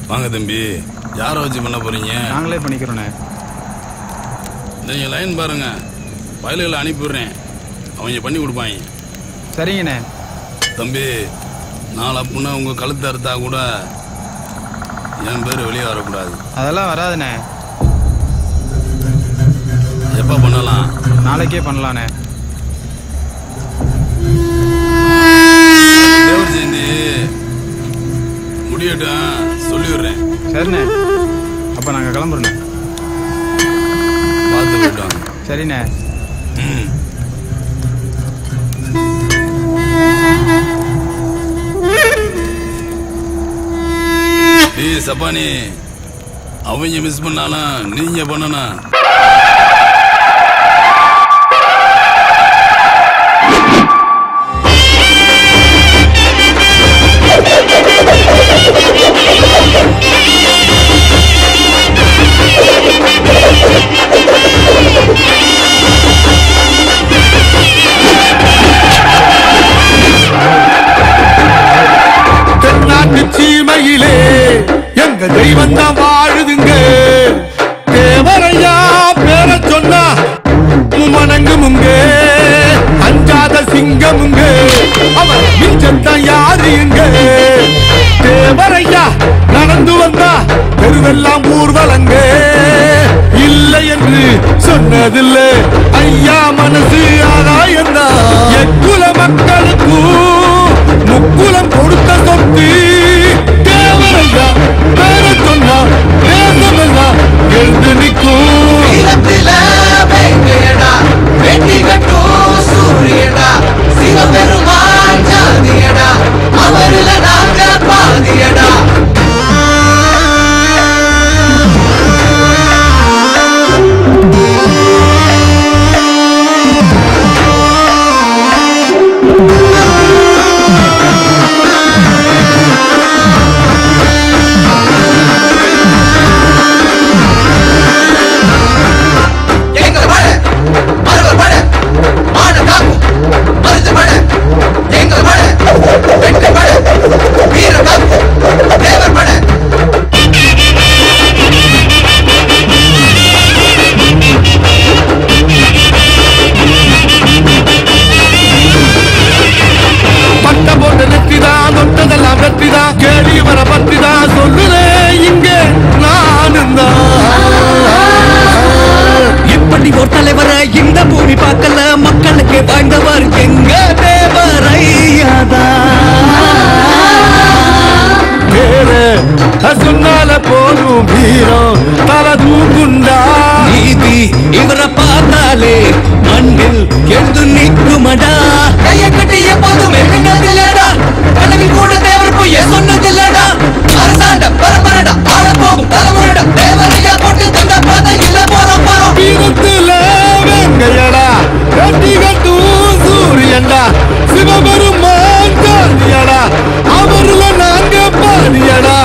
வாங்க தம்பி. யாரை வச்சு பண்ண போறீங்க? நாங்களே பண்ணிக்கிறோண்ணே. நீங்கள் லைன் பாருங்க, பயலுகளை அனுப்பிடுறேன், அவங்க பண்ணி கொடுப்பாங்க. சரிங்கண்ணே. தம்பி, நாளை புண்ணா உங்கள் கழுத்து அறுத்தா கூட என் பேர் வெளியே வரக்கூடாது. அதெல்லாம் வராதுண்ணே. எப்போ பண்ணலாம்? நாளைக்கே பண்ணலாண்ணே. தேவர் ஜெயந்தி முடியட்டும், சொல்லிவிடுறேன். சரிண்ணே, அப்போ நாங்கள் கிளம்புறோண்ணே. பார்த்து விட்டோம். சரிண்ணே. சப்பானி, அவங்க மிஸ் பண்ணாலும் நீங்க பண்ணணும். தென்னாட்டு சீமையிலே எங்க தெய்வம் தான் வாழுதுங்க. தேவரையா பேர சொன்னா மணங்குமுங்க, அஞ்சாத சிங்கமுங்க, அவர் மிஞ்சத்தான் யாருங்க. தேவரையா நடந்து வந்தா தெருவெல்லாம் ஊர்வலங்க. இல்லை என்று சொன்னதில்லை ஐயா, மனசு ஆகாயந்தா. எக்குல மக்களுக்கும் முக்குலம் கொடுத்த சொத்து. தேவரையா பேர சொன்னா தேசமெல்லாம் எழுந்து நிற்கும். வெட்டி கட்டும் சூரியடா, சிவபெருமான் ஜாதியடா, அவருல நாங்க பாதியடா. இந்த பூமி பார்க்கல மக்களுக்கு வாழ்ந்தவர் எங்க தேவரையாதா. சொன்னால போதும் வீரம் தல தூக்குண்டா. நீதி இவரை பார்த்தாலே மண்ணில் எழுந்து நிற்குமடா. கைய கட்டி எப்போதும் எழுந்ததில்லடா, கனவில் கூட தேவர் போய் சொன்னதில்லடா. அரசாண்ட பரம்பரடா, ஆள போகும் தலைமுறைடா. தேவரையா போட்டு தந்த பாதை இல்ல போறோம் போறோம். வீரத்துல வெங்கையடா, கட்டி கட்டும் சூரியண்டா, சிவபெருமான் ஜாதியடா, அவருல நாங்க பாதியடா.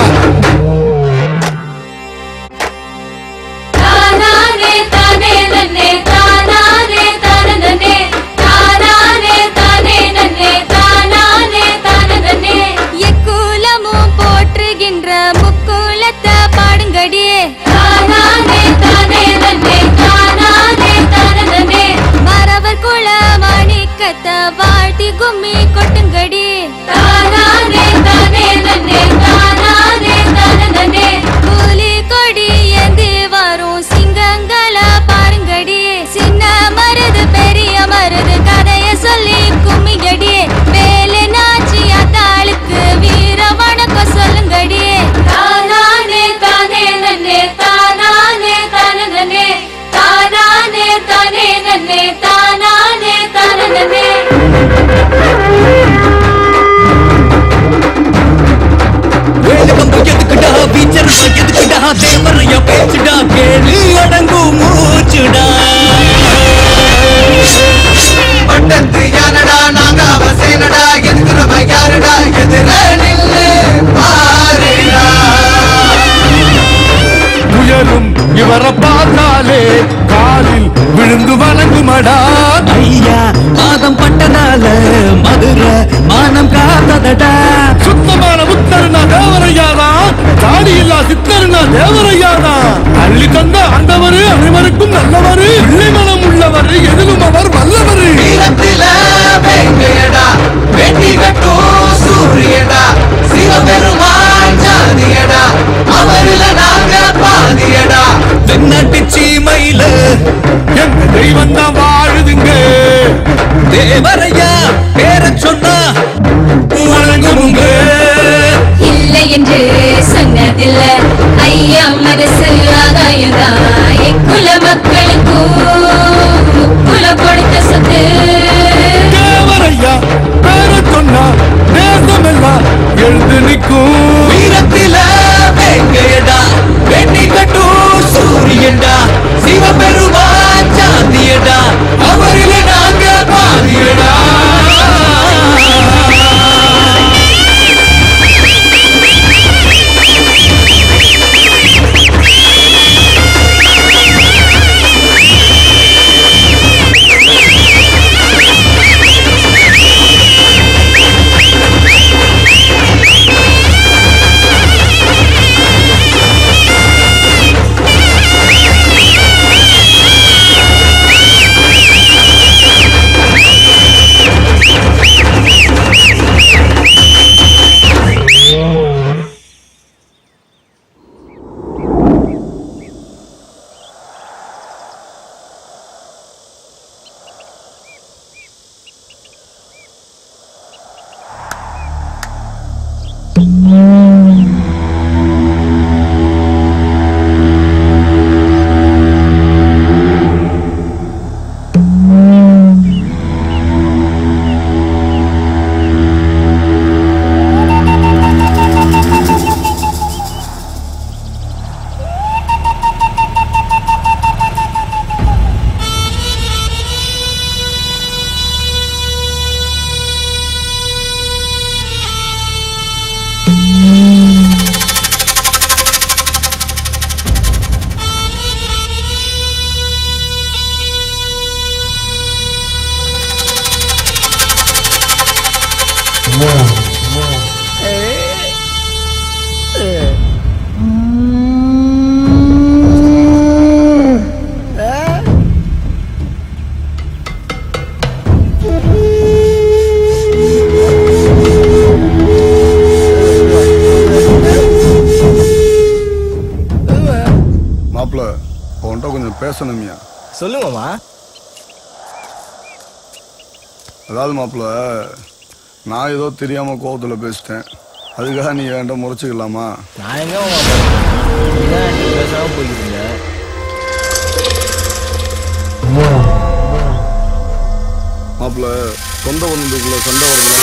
வாழ்த்தி கும்மி கொட்டுங்கடி. தானே தானே நன்னே தானே தானே நன்னே. கூலி கொடி ஏந்தி வரும் சிங்கங்கள பாருங்கடி. சின்ன மருது பெரிய மருது கதைய சொல்லி கும்மிங்கடி. வேலை நாச்சி அத்தாளுக்கு வீர வணக்கம் சொல்லுங்கடி. தானே தானே நன்னே தானே தானே நன்னே தானே தானே நன்னே தானே தானே நன்னே. தேவரையா பேச்சுடா, கேள்வி அடங்கும் மூச்சுடா. பட்டத்து யானடா, நாங்க அவசேனடா, எதுக்குறவ யாருடா, எதிர நில்லு பாருடா. உயரும் இவரை பார்த்தாலே காலில் விழுந்து வணங்குமடா. ஐயா பாதம் பட்டதால மதுரை மானம் காத்ததடா. சுத்தமான புத்தர் தேவரையாதான், தாடி இல்லா தேவரையா பேர சொன்னா வணங்குமுங்க இல்லை என்று சொன்னதில்ல ஐயா மனசு ஆதாயம்தான் எக்குல மக்களுக்கும் குல கொடுத்த சொத்து தேவரையா பேர சொன்னா தேசமெல்லாம் எழுந்து நிற்கும் வீரத்தில வெங்கையடா வெண்ணி கட்டும் சூரியன்டா சிவபெருமான் சாந்தியடா அவரிலே நாங்க பாதியடா மாப்பிள்ள உன்கிட்ட கொஞ்சம் பேசணுமியா. சொல்லுங்கம்மா. அதாவது மாப்பிள்ள, நான் ஏதோ தெரியாம கோவத்துல பேசிட்டேன். அதுக்காக நீ என்கிட்ட முறைச்சிக்கலாமா? நான் எங்க பேசாம போய்க்கிறீங்க. மாப்பிள்ள, சொந்த பந்தத்துக்குள்ள சண்டை வரணும்.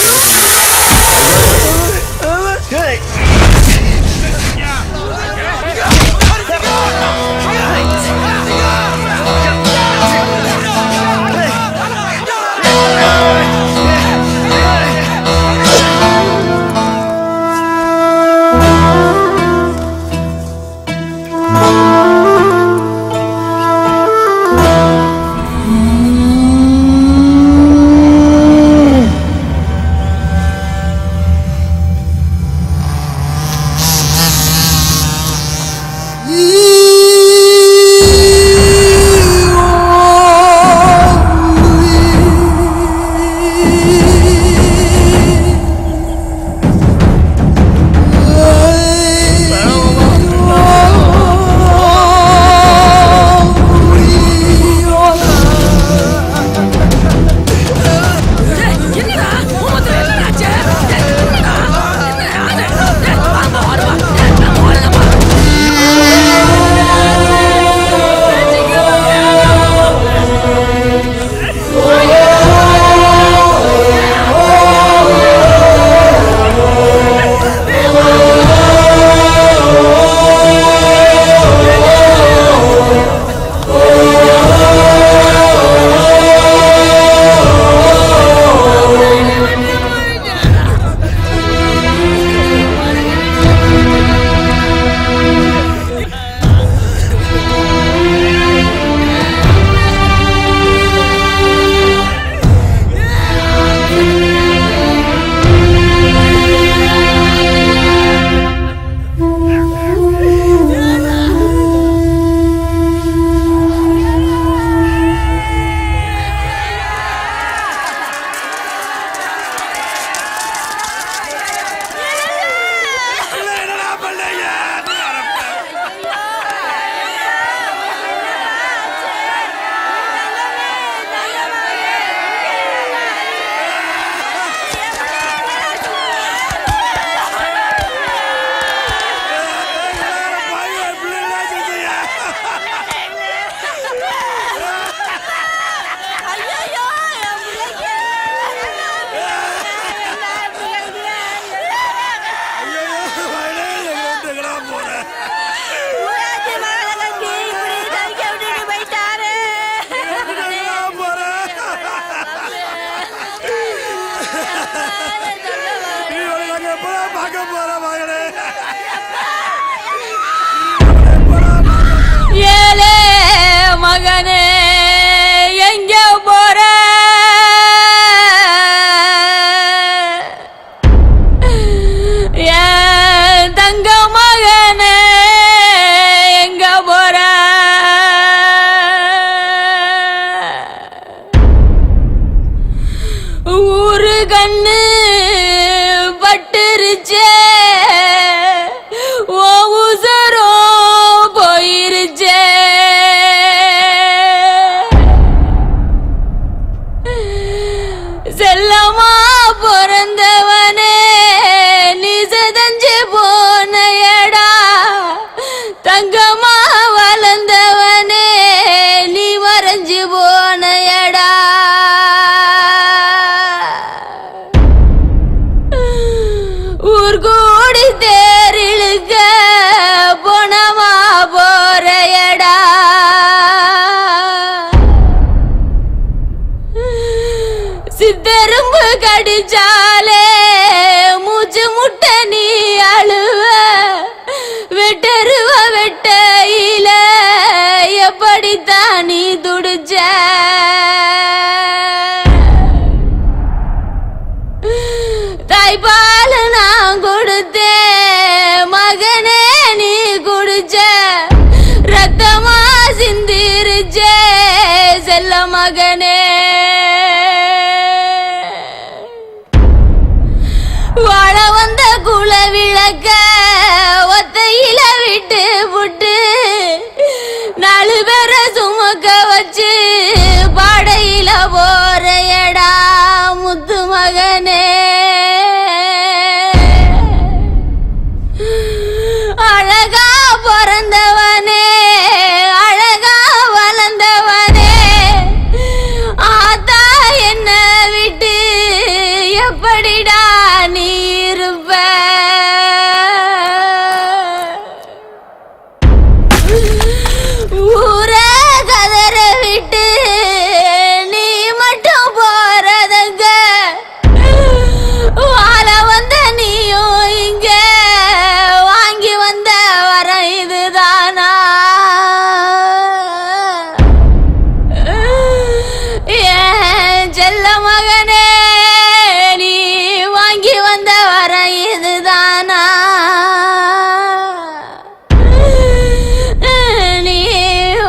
மகனே வாழ வந்த குல விளக்க ஒத்தையில விட்டு புட்டு 4 பேரை சுமக்க வச்சு பாடையில போறையடா முத்து மகனே அழகா பிறந்தவனே அழகா வளர்ந்தவனே ஆத்தா என்ன விட்டு எப்படிடா நீ இருப்ப ஊர கதற விட்டு நீ மட்டும் போறதங்க வாழ வந்த நீயும் இங்க வாங்கி வந்த வர இதுதானா ஏன் செல்ல மகனே நீ வாங்கி வந்த வர இதுதானா நீ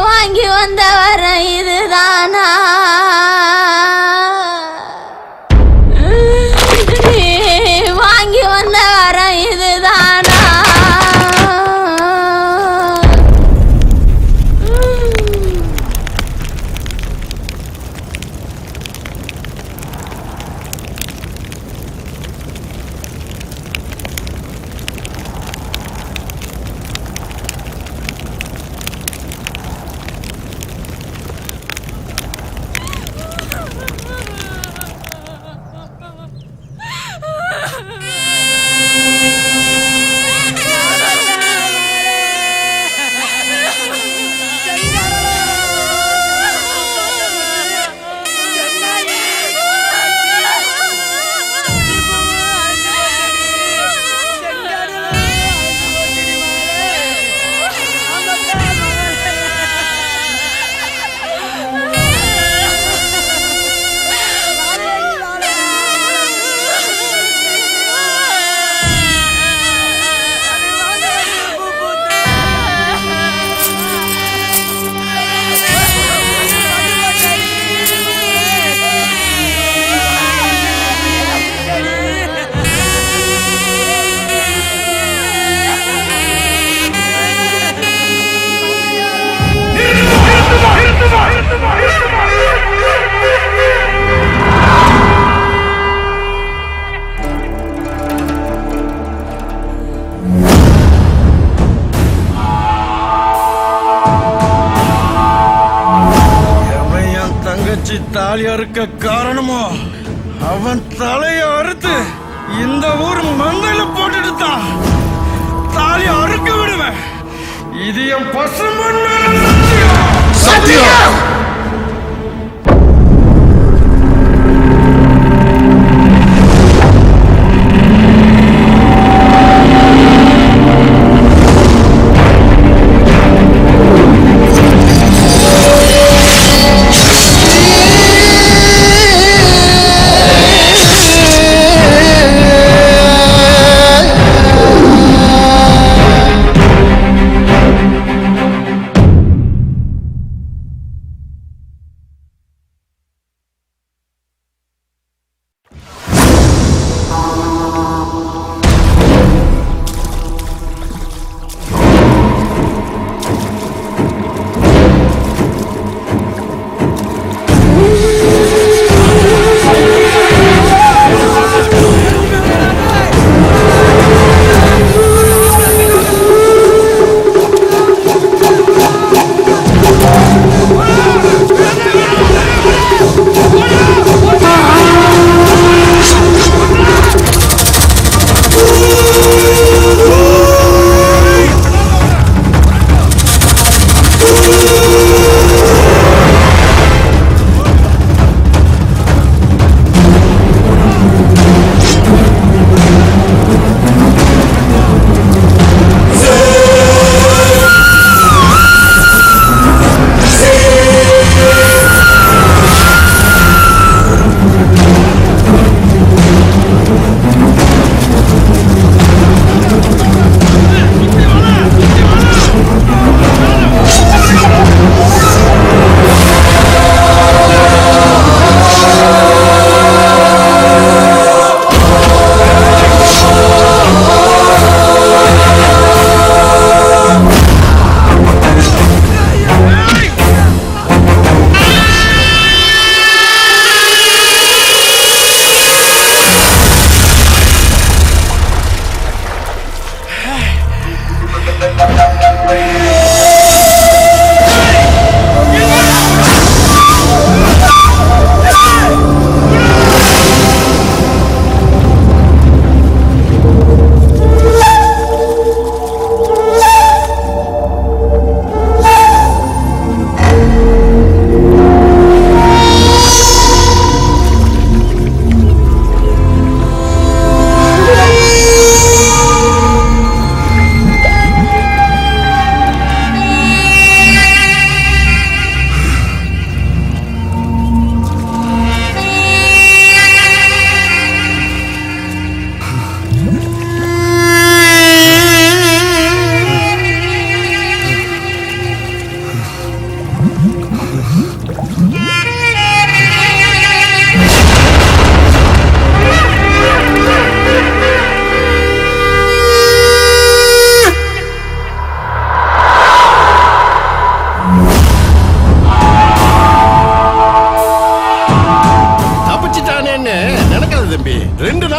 வாங்கி வந்த வர இதுதானா நீ வாங்கி வந்த வர இதுதானா தங்கச்சி தாலி அறுக்க காரணமோ அவன் தலைய அறுத்து இந்த ஊர் மங்கையில போட்டுடுத்தான். தாலி அறுக்க விடுவேன். இது என் பசுமன் சத்தியம்.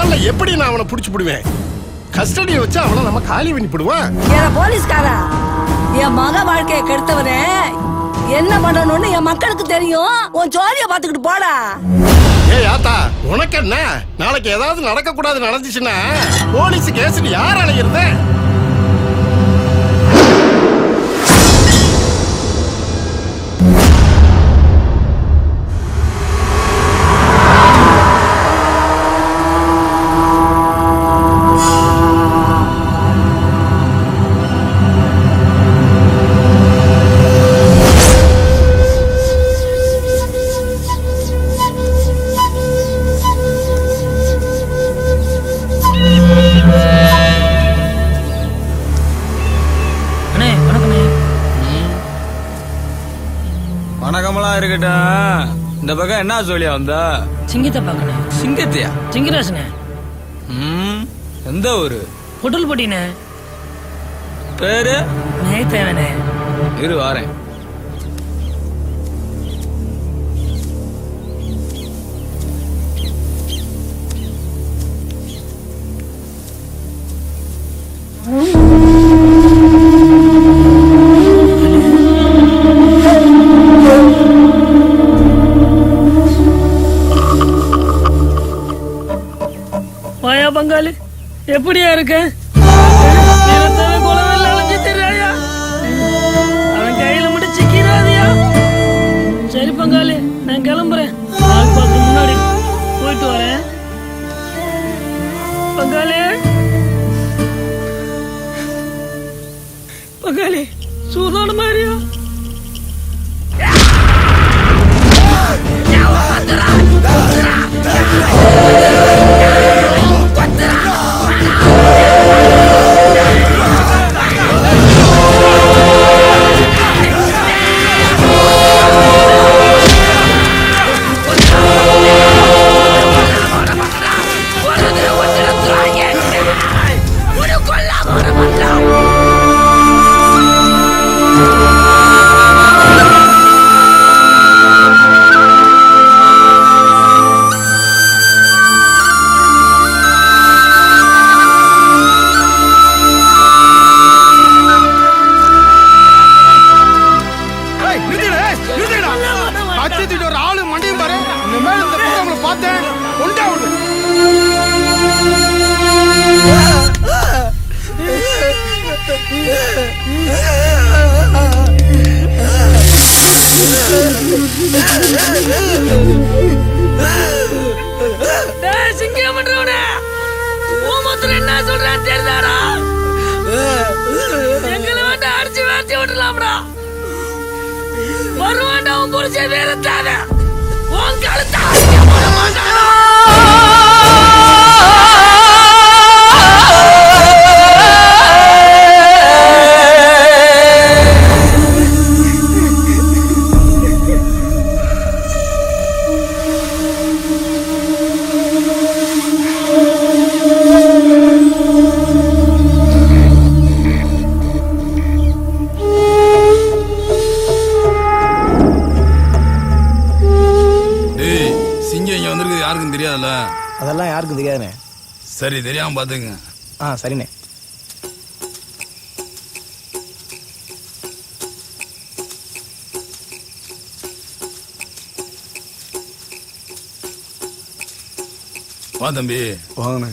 நாள்ல எப்படி நான் அவனை புடிச்சு போடுவேன்? கஸ்டடியை வச்சு அவனை நம்ம காலி பண்ணி போடுவான். என் போலீஸ்காரா, என் மக வாழ்க்கையை கெடுத்தவனே என்ன பண்ணணும்னு என் மக்களுக்கு தெரியும். உன் ஜோலிய பாத்துக்கிட்டு போடா. ஏய் ஆத்தா, உனக்கு என்ன? நாளைக்கு ஏதாவது நடக்க கூடாது நடந்துச்சுன்னா போலீஸ் கேஸ் யார் அழைக்கிறது? வணக்கமெல்லாம் இருக்கட்டும். இந்த பக்கம் என்ன சொல்லியா வந்தா? சிங்கத்தை பாக்கணும். சிங்கத்தையா? சிங்கராசனே. எந்த ஊரு? பொட்டல் போட்டினே. பேரு? நேத்தேவனே. இரு வாரேன். வாயா பங்காளி, எப்படியா இருக்க? அவன் கையில மட்டும் சிக்கிறாதியா? சரி பங்காளி, நான் கிளம்புறேன். முன்னாடி போயிட்டு வரேன். பங்காளி பங்காளி, சூதான மாதிரியா? என்ன சொல்றேன் தெரியுதாடா? எங்களை வந்து அடிச்சு வேர்த்தி விட்டுலாம்டா. வருவாண்டா உன் புரிச்ச வீரத்தாத உன் கழுத்தா போட மாட்டாடா. யாருக்கும் தெரியாதுல்ல? அதெல்லாம் யாருக்கும் தெரியாதுண்ணே. சரி, தெரியாம பாத்துங்க. சரிண்ணே. வா தம்பி. வாங்கண்ணே.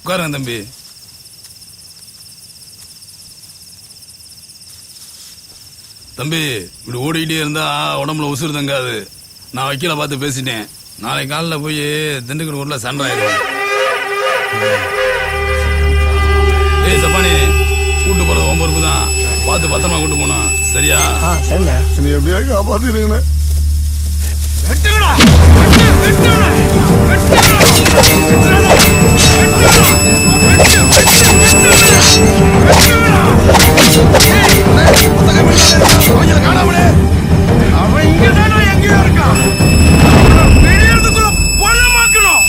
உட்காருங்க தம்பி. தம்பி, இப்படி ஓடிக்கிட்டே இருந்தா உடம்புல உசுறு தங்காது. நான் வக்கீல பார்த்து பேசிட்டேன். நாளை காலைல போய் திண்டுக்கல் ஊர்ல சண்டை ஆயிடுவேன். ஏய் சப்பானி, கூட்டு போறது உன் பொறுப்பு தான். பார்த்து பத்திரமா கூட்டு போனோம். சரியா? சரிண்ணே. நீ எப்படியா காப்பாத்திருங்கண்ணே. அவன் இங்கதானோ எங்கேயோ இருக்கான். வெளியேறதுக்குள்ள பணமாக்கணும்.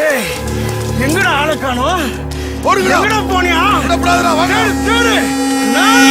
ஏய், எங்கடா ஆளை காணோம்? ஓடுங்கடா. எங்கடா போனியா? விடக்கூடாதுடா, வாங்க. தேடு, தேடு. நான்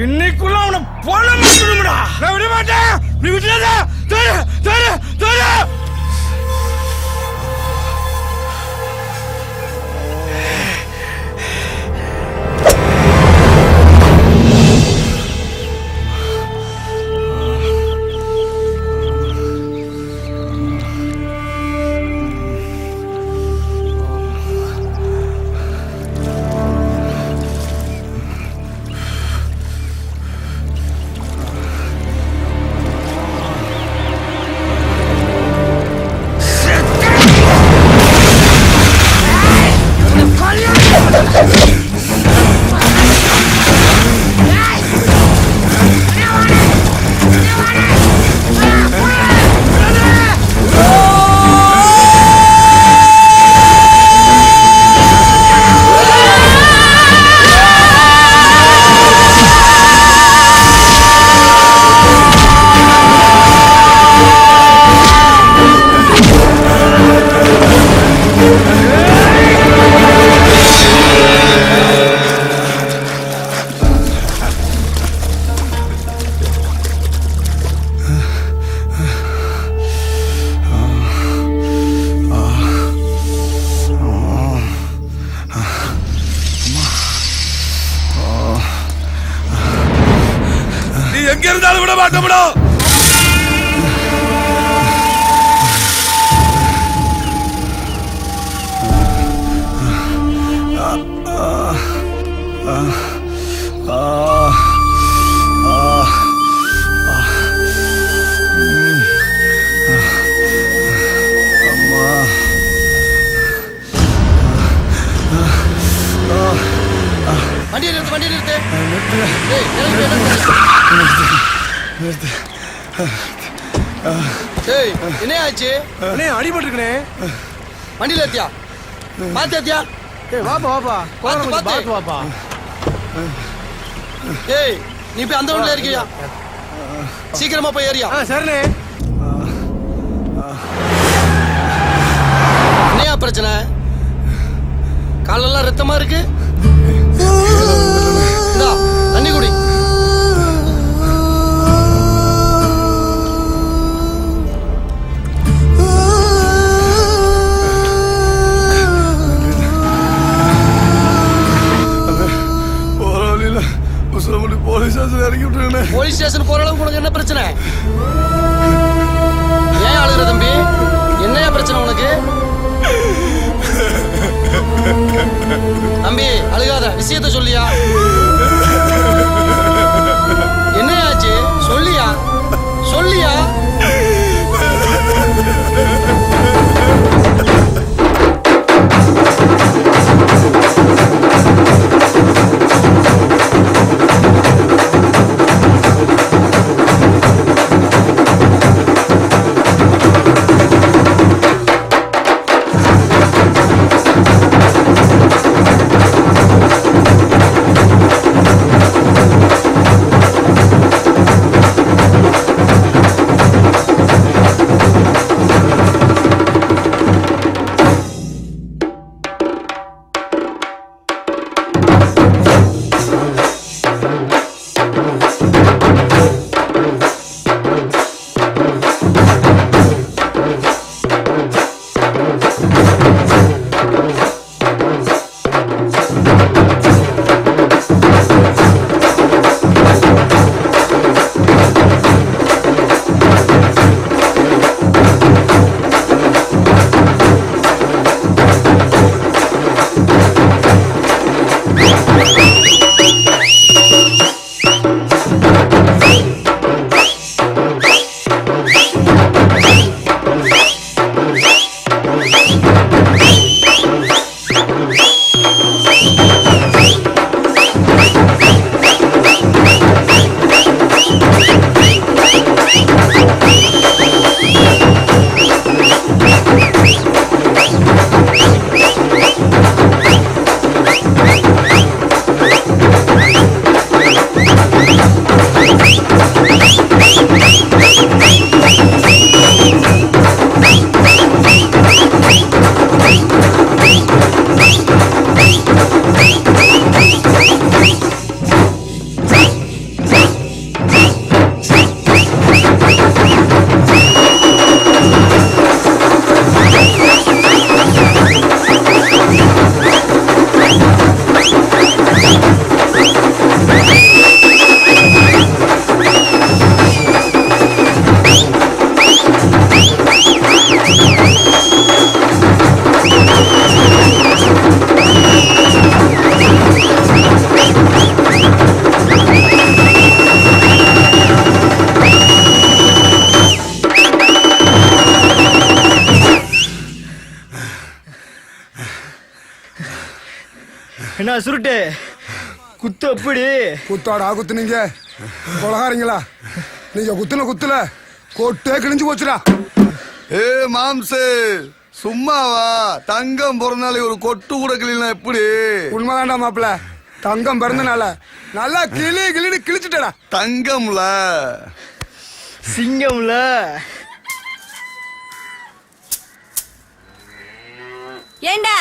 இன்னைக்குள்ள அவனை போன மாட்டணும்டா. நான் விட மாட்டேன். நீ விட்டுறாத. தேடு, தேடு, தேடு. எங்க இருந்தாலும் விட மாட்டோம்டா. வண்டி நிறுத்து, வண்டி நிறுத்து. ஏய், என்ன ஆச்சு? அடிபட்டு இருக்கனே. வண்டியில ஏத்தியா? பாத்து ஏத்தியா? வாப்பா வாப்பா. பாத்து, பாத்து. பாத்து வாப்பா. ஏய், நீ போய் அந்த வண்டியில இருக்கியா? சீக்கிரமா போய் ஏறியா? சரிண்ணே. என்னையா பிரச்சனை? காலெல்லாம் ரத்தமா இருக்கு. இந்தா, தண்ணி குடி. போலீஸ் ஸ்டேஷன் போற அளவுக்கு உனக்கு என்ன பிரச்சனை? ஏன் அழுகுற தம்பி? என்னையா பிரச்சனை உனக்கு? தம்பி அழுகாத, விஷயத்த சொல்லியா? என்னையாச்சு சொல்லியா? சொல்லியா? We'll be right back. என்ன சுருட்டு குத்து அப்படி குத்தாடா குத்துனீங்க கொலகாரங்களா நீங்க குத்துல கொட்டே கிழிஞ்சு போச்சுடா. ஏ மாம்சே சும்மாவா? தங்கம் பிறந்தாலே ஒரு கொட்டு கூட கிளினா எப்படி? உண்மைதான்டா மாப்பிள்ள, தங்கம் பிறந்தனால நல்லா கிளின்னு கிழிச்சுட்டடா. தங்கம்ல சிங்கம்ல ஏண்டா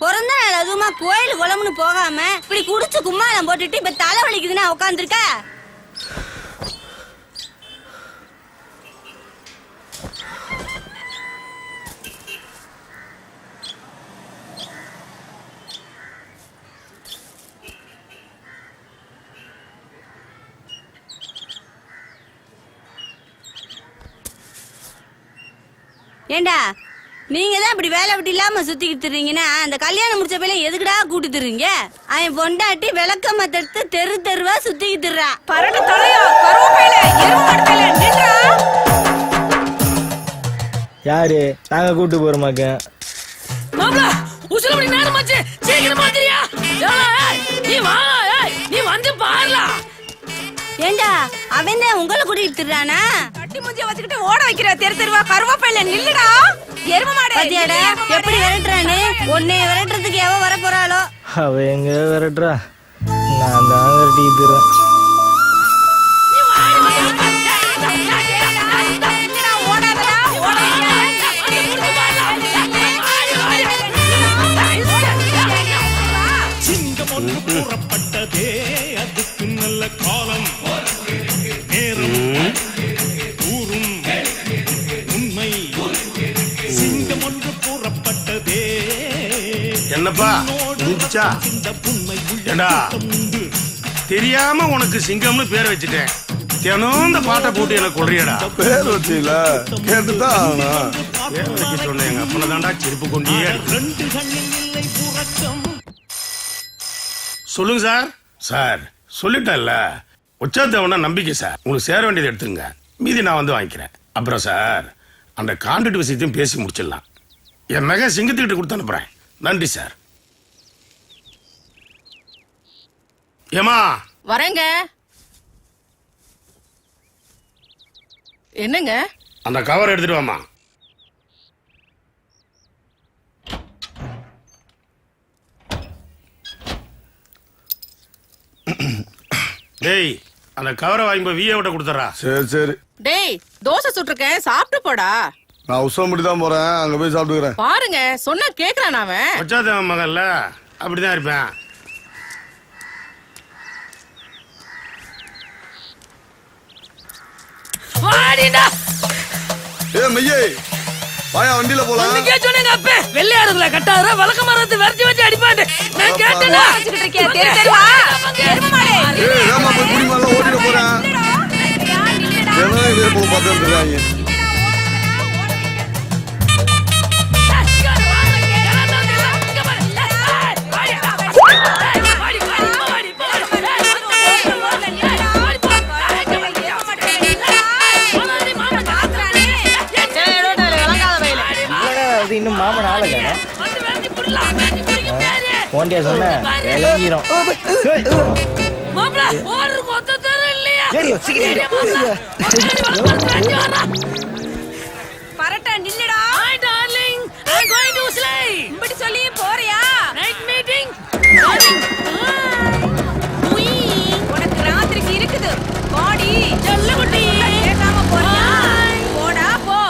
பிறந்த நாள் அதுவுமா கோயில் குளம்னு போகாம இப்படி குடிச்சு கும்மாளம் போட்டுட்டு இப்ப தலை வலிக்குதுன்னா உட்காந்துருக்க. ஏண்டா நீங்க தான் இப்படி வேலை விட்டு இல்லாம சுத்திக்கிட்டு இருக்கீங்கன்னா அந்த கல்யாணம் முடிச்ச பையில எதுக்குடா கூட்டி தருவீங்க? அவன் பொண்டாட்டி விளக்க மத்தெடுத்து தெரு தெருவா சுத்திக்கிட்டு இருறான். பரட்ட தொலையோ கருவேப்பிலை எருமாடுல நின்றா. யாரு நாங்க கூட்டு போறோமாக்க? மாப்ள உசுல மணி நேரமாச்சு, சீக்கிரமா வந்துறியா? நீ வா, நீ வந்து பாருடா. ஏண்டா அவன் தான் உங்களை கூட்டிட்டு திர்றானா? கட்டி முஞ்சிய வச்சுக்கிட்டு ஓட வைக்கிற தெரு தெருவா கருவேப்பிலை நில்லுடா. எரும மாடு பாத்தியாடா எப்படி விரட்டுறானு? உன்னை விரட்டுறதுக்கு எவ வர போறாளோ? அவ எங்க விரட்டுறா, நான் தான் விரட்டிட்டு இருக்கேன். கூறப்பட்டதே அதுக்கு நல்ல காலம் நேரம் கூறும் உண்மை. சிங்கம் ஒன்று கூறப்பட்டதே. என்னப்பா ஏண்டா தெரியாம உனக்கு சிங்கம்னு பேர் வச்சுட்டேன். தினம் இந்த பாட்டை போட்டு எனக்கு கொள்றியடா. பேர் வச்சீங்களா? கேட்டுதான் ஆகணும். பேர் வைக்க சொன்ன எங்க அப்பனை தாண்டா செருப்பு கொண்டியே. சொல்லுங்க சார். சார் சொல்லிட்டேன்ல, உச்சாத்தவனா நம்பிக்கை சார். உங்களுக்கு சேர வேண்டியதை எடுத்துங்க, மீதி நான் வந்து வாங்கிக்கிறேன். அப்புறம் சார் அந்த கான்ட்ராக்ட் விஷயத்தையும் பேசி முடிச்சிடலாம். என் நகை சிங்கத்துக்கிட்ட கொடுத்து அனுப்புறேன். நன்றி சார். ஏமா வரேங்க. என்னங்க? அந்த கவர் எடுத்துட்டு வாமா. டேய் அந்த கவரை வாங்கி போய் விஏ விட்ட கொடுத்துறா. சரி சரி. டேய் தோசை சுட்டுருக்கேன், சாப்பிட்டு போடா. நான் உசம்படி தான் போறேன், அங்க போய் சாப்பிட்டுக்கிறேன். பாருங்க சொன்னா கேக்குறான் அவன். வச்சாதவன் மகன்ல அப்படிதான் இருப்பேன். வாடிடா. ஏ மையே வாயா வண்டியில போலாம். நீங்க சொன்னீங்க அப்ப வெள்ளையாடுதுல கட்டாதற வழக்க மரத்து விரட்டி வச்சு அடிப்பாண்டு. நான் கேட்டேனா வச்சிட்டு இருக்கே தெரு தெருவா எரும மாடே. ஏய் ஏமா போய் குடி மேல ஓடிட போறேன். என்ன இதே போல பாத்துறாங்க. இன்னும் மாமன் ஆளுங்க போண்டியா சொன்ன இறங்கிரும். மாப்ள ஓடு மொத்த தெரு இல்லையா? பரட்ட நில்லுடா. Hi darling, I'm going to Uslay. இப்படி சொல்லி போறியா? Night meeting. உனக்கு ராத்திரிக்கு இருக்குது. பாடி செல்லகுட்டி கேட்காம போறியா? போடா போ.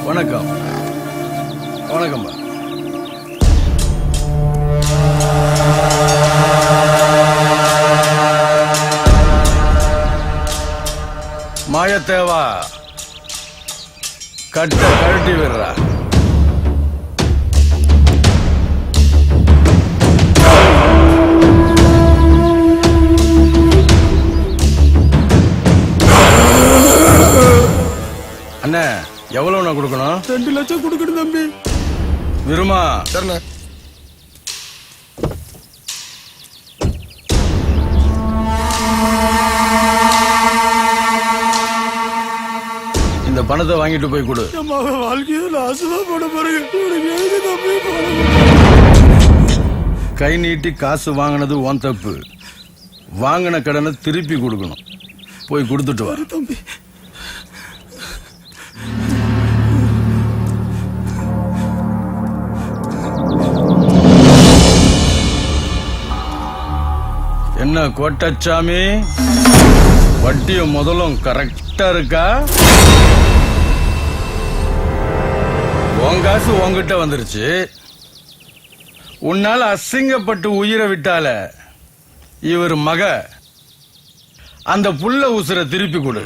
வணக்கம். வணக்கம்பா. மாயத்தேவா கட்ட கழட்டி விடுறா. எவ்வளவுண்ணா கொடுக்கணும்? 2 லட்சம் கொடுக்கணும் தம்பி. விருமா சரிண்ணே. இந்த பணத்தை வாங்கிட்டு போய் கொடு. வாழ்க்கையை நாசமா போட பாருங்க. கை நீட்டி காசு வாங்கினது உன் தப்பு. வாங்கின கடனை திருப்பி கொடுக்கணும். போய் கொடுத்துட்டு வா தம்பி. என்ன கோட்டச்சாமி, வட்டியும் முதலும் கரெக்டா இருக்கா? உன் காசு உன்கிட்ட வந்துருச்சு. உன்னால அசிங்கப்பட்டு உயிரை விட்டால இவர் மக, அந்த புள்ள உசுரை திருப்பி கொடு.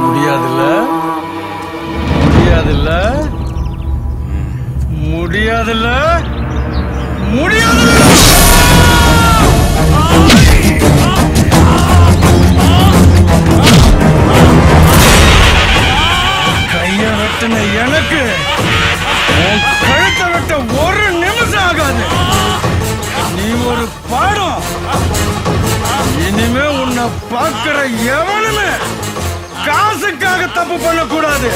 முடியாதுல்ல? முடியாதுல்ல? முடியாதுல்ல? முடியாதுல்ல? கைய வெட்டின எனக்கு உன் கழுத்தை வெட்ட ஒரு நிமிஷம் ஆகாது. நீ ஒரு பாடம். இனிமே உன்னை பார்க்கிற எவனுமே காசுக்காக தப்பு பண்ணக்கூடாது.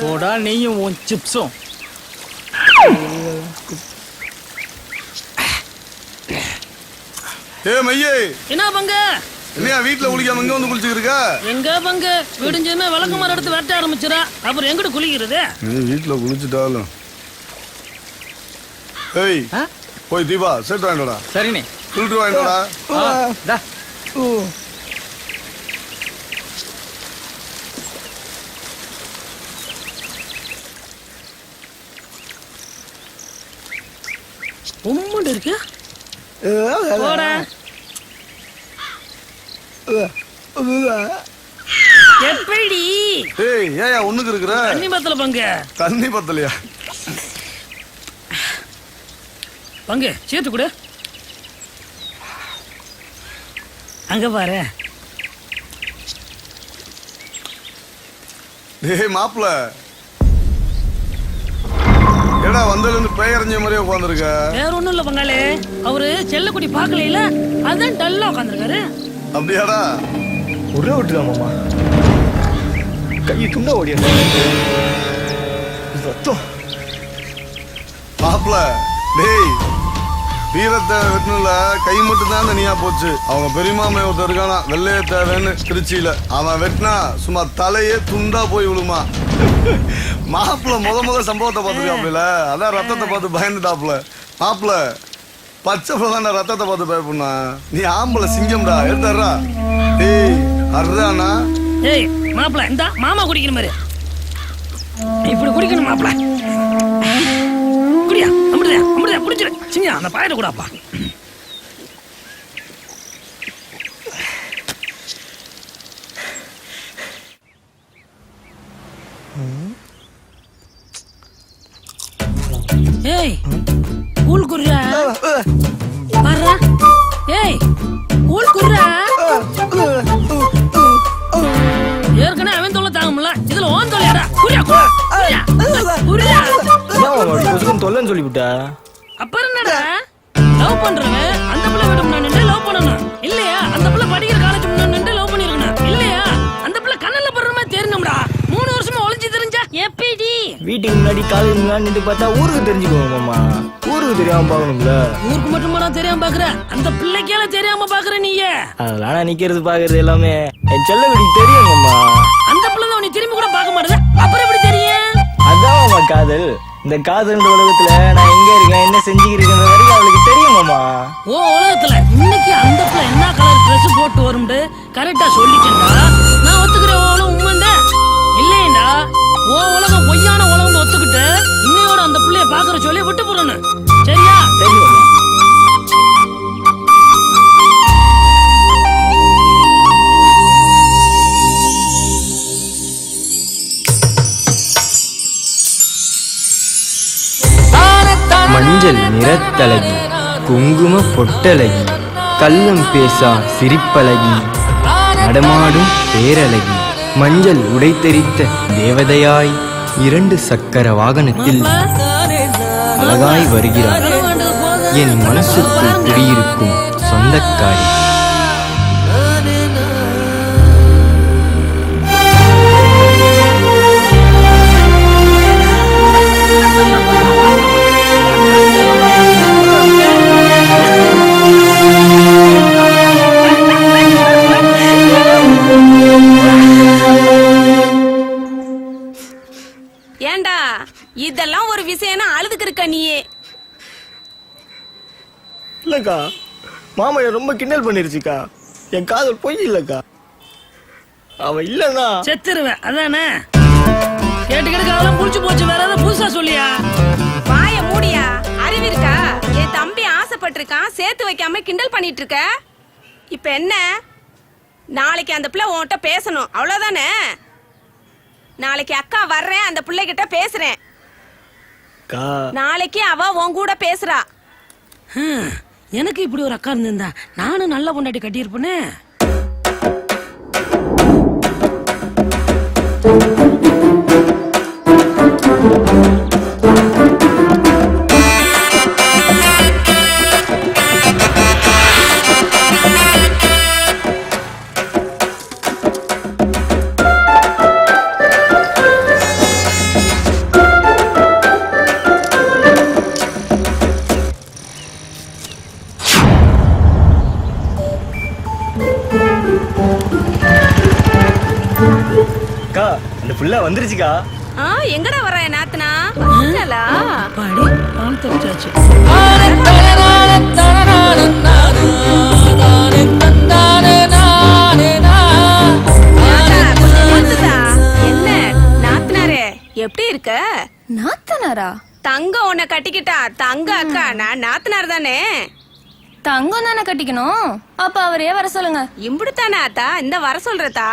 போடா நீயும் உன் சிப்ஸும். மையே, என்ன பங்க? என்னையா வீட்டுல குளிக்காம இங்க வந்து குளிச்சுட்டு இருக்க? எங்க பங்க விடிஞ்சதுமே விளக்கு மரம் எடுத்து வெட்ட ஆரம்பிச்சிடா. அப்புறம் எங்கிட்டு குளிக்கிறது? நீ வீட்டுல குளிச்சுட்டாலும் ஏய், போய் தீபா செட் வாங்கிடா. சரிண்ணே. ஃபில்டர் வாங்கிடா. உம்முண்டு இருக்கு. போடா. எப்படி? ஏய், ஏயா ஒண்ணுக்கு இருக்கிற? தண்ணி பத்தல பங்க. தண்ணி பத்தலையா? பங்கு சேர்த்து கொடு. அங்க பாரு. டேய் மாப்ள, ஏடா வந்ததுல இருந்து பேயறிஞ்ச மாதிரியே உட்கார்ந்திருக்க? வேற ஒண்ணும் இல்ல பங்காளி, அவரு செல்லக்குடி பாக்கல, அதான் டல்லா உட்கார்ந்திருக்காரு. அப்படியாடா? ஒரே விட்டுதா மாமா, கையை துண்டா ஓடியா ரத்தம். மாப்ள, டேய் வீரத்தை வெட்டணும்ல, கை மட்டும் தான் தனியா போச்சு. அவங்க பெரியமாமே ஒருத்தர் இருக்கானா, வெள்ளைய தேவைன்னு திருச்சியில, அவன் வெட்டினா சும்மா தலையே துண்டா போய் விழுமா. மாப்பிள்ள முத சம்பவத்தை பார்த்துருக்காப்ல, அதான் ரத்தத்தை பார்த்து பயந்துட்டாப்ல. மாப்பிள்ள பச்சை பிள்ளை ரத்தத்தை பார்த்து பயப்படா. நீ ஆம்பளை சிங்கம்டா, எடுத்துறா. டேய் அர்றானா? ஏய் மாப்பிள்ள, இந்த மாமா குடிக்கிற மாதிரி இப்படி குடிக்கணும் மாப்பிள்ள. குடியா, அமிர்தா அமிர்தா குடிச்சிரு. சிங்க அந்த பாயிர கூடாப்பா. ஏய் கூல் குர்ரா பாரா. ஏய் கூல் குர்ரா. ஏற்கனவே அவன் தொல்லை தாங்கல, இதுல ஓன் தொல்லையாடா. குர்ரா குர்ரா குர்ரா. தொல்லைன்னு சொல்லிவிட்டா. அப்புறம் என்னடா, லவ் பண்றவன் அந்த பிள்ளை விட முன்னாடி லவ் பண்ணணும் இல்லையா? அந்த பிள்ளை படிக்கிற காலேஜ் முன்னாடி லவ் பண்ணிருக்கணும் இல்லையா? அந்த பிள்ளை கண்ணுல படுற மாதிரி தெரியணும்டா. 3 வருஷமா ஒளிஞ்சு தெரிஞ்சா எப்படி? வீட்டுக்கு முன்னாடி காலேஜ் முன்னாடி நின்று பார்த்தா ஊருக்கு தெரிஞ்சுக்குவோம் மாமா. ஊருக்கு தெரியாம பாக்கணும்ல. ஊருக்கு மட்டும் தெரியாம பாக்குற, அந்த பிள்ளைக்கால தெரியாம பாக்குற நீயே. அதெல்லாம் நான் நிக்கிறது பாக்குறது எல்லாமே என் செல்ல வீட்டுக்கு தெரியும் மாமா. அந்த பிள்ளை தான் நீ திரும்பி கூட பார்க்க மாட்டேது, அப்புறம் எப்படி தெரியும்? அதான் இதுதான் காதல். இந்த காதல் உலகத்துல நான் எங்க இருக்கேன் என்ன செஞ்சுக்கிறேன் வரைக்கும் அவளுக்கு தெரியுமாமா. ஓ உலகத்துல இன்னைக்கு அந்த பிள்ளை என்ன கலர் ட்ரெஸ் போட்டு வரும்னு கரெக்டா சொல்லிட்டேன்டா. நான் ஒத்துக்கிறேன் உலகம் உண்மைண்டா இல்லையேண்டா. ஓ உலகம் பொய்யான உலகம் ஒத்துக்கிட்டு இன்னையோட அந்த பிள்ளைய பாக்குற சொல்லி விட்டு போறேன்னு சரியா? தெரியுமா. மஞ்சள் நிறத்தழகி, குங்கும பொட்டழகி, கள்ளம் பேசா சிரிப்பழகி, நடமாடும் பேரழகி, மஞ்சள் உடைத்தெரித்த தேவதையாய் 2 சக்கர வாகனத்தில் அழகாய் வருகிறார் என் மனசுக்குள் குடியிருக்கும் சொந்தக்காரி. ஏண்டா இதெல்லாம் ஒரு விஷயம்னா அழுதுக்கு இருக்க நீயே. இல்லக்கா மாமா ரொம்ப கிண்டல் பண்ணிருச்சுக்கா. என் காதல் பொய் இல்லக்கா. அவ இல்லன்னா செத்துருவேன் அதானே. கேட்டு கேட்டு அதெல்லாம் புடிச்சு போச்சு. வேற ஏதாவது புதுசா சொல்லியா? வாய மூடியா. அறிவு இருக்கா? என் தம்பி ஆசைப்பட்டிருக்கான் சேர்த்து வைக்காம கிண்டல் பண்ணிட்டு இருக்க. இப்ப என்ன? நாளைக்கு அந்த பிள்ளை உன்கிட்ட பேசணும் அவ்வளவுதானே. நாளைக்கு அக்கா வர்றேன் அந்த பிள்ளை கிட்ட பேசுறேன். நாளைக்கு அவ உன் கூட பேசுறா. எனக்கு இப்படி ஒரு அக்கா இருந்திருந்தா நானும் நல்ல பொண்டாட்டி கட்டியிருப்பேனே. அந்த புள்ள வந்துருச்சுக்கா. எங்கடா வர நாத்தனா? வந்துட்டலா? பாடி பால் தச்சாச்சு. என்ன நாத்தனாரே எப்படி இருக்க? நாத்தனாரா? தங்கம் உன்னை கட்டிக்கிட்டா. தங்க அக்கா நான் நாத்தனார் தானே. தங்கம் தானே கட்டிக்கணும். அப்ப அவரே வர சொல்லுங்க. இம்புடுத்தானே ஆத்தா இந்த வர சொல்றதா?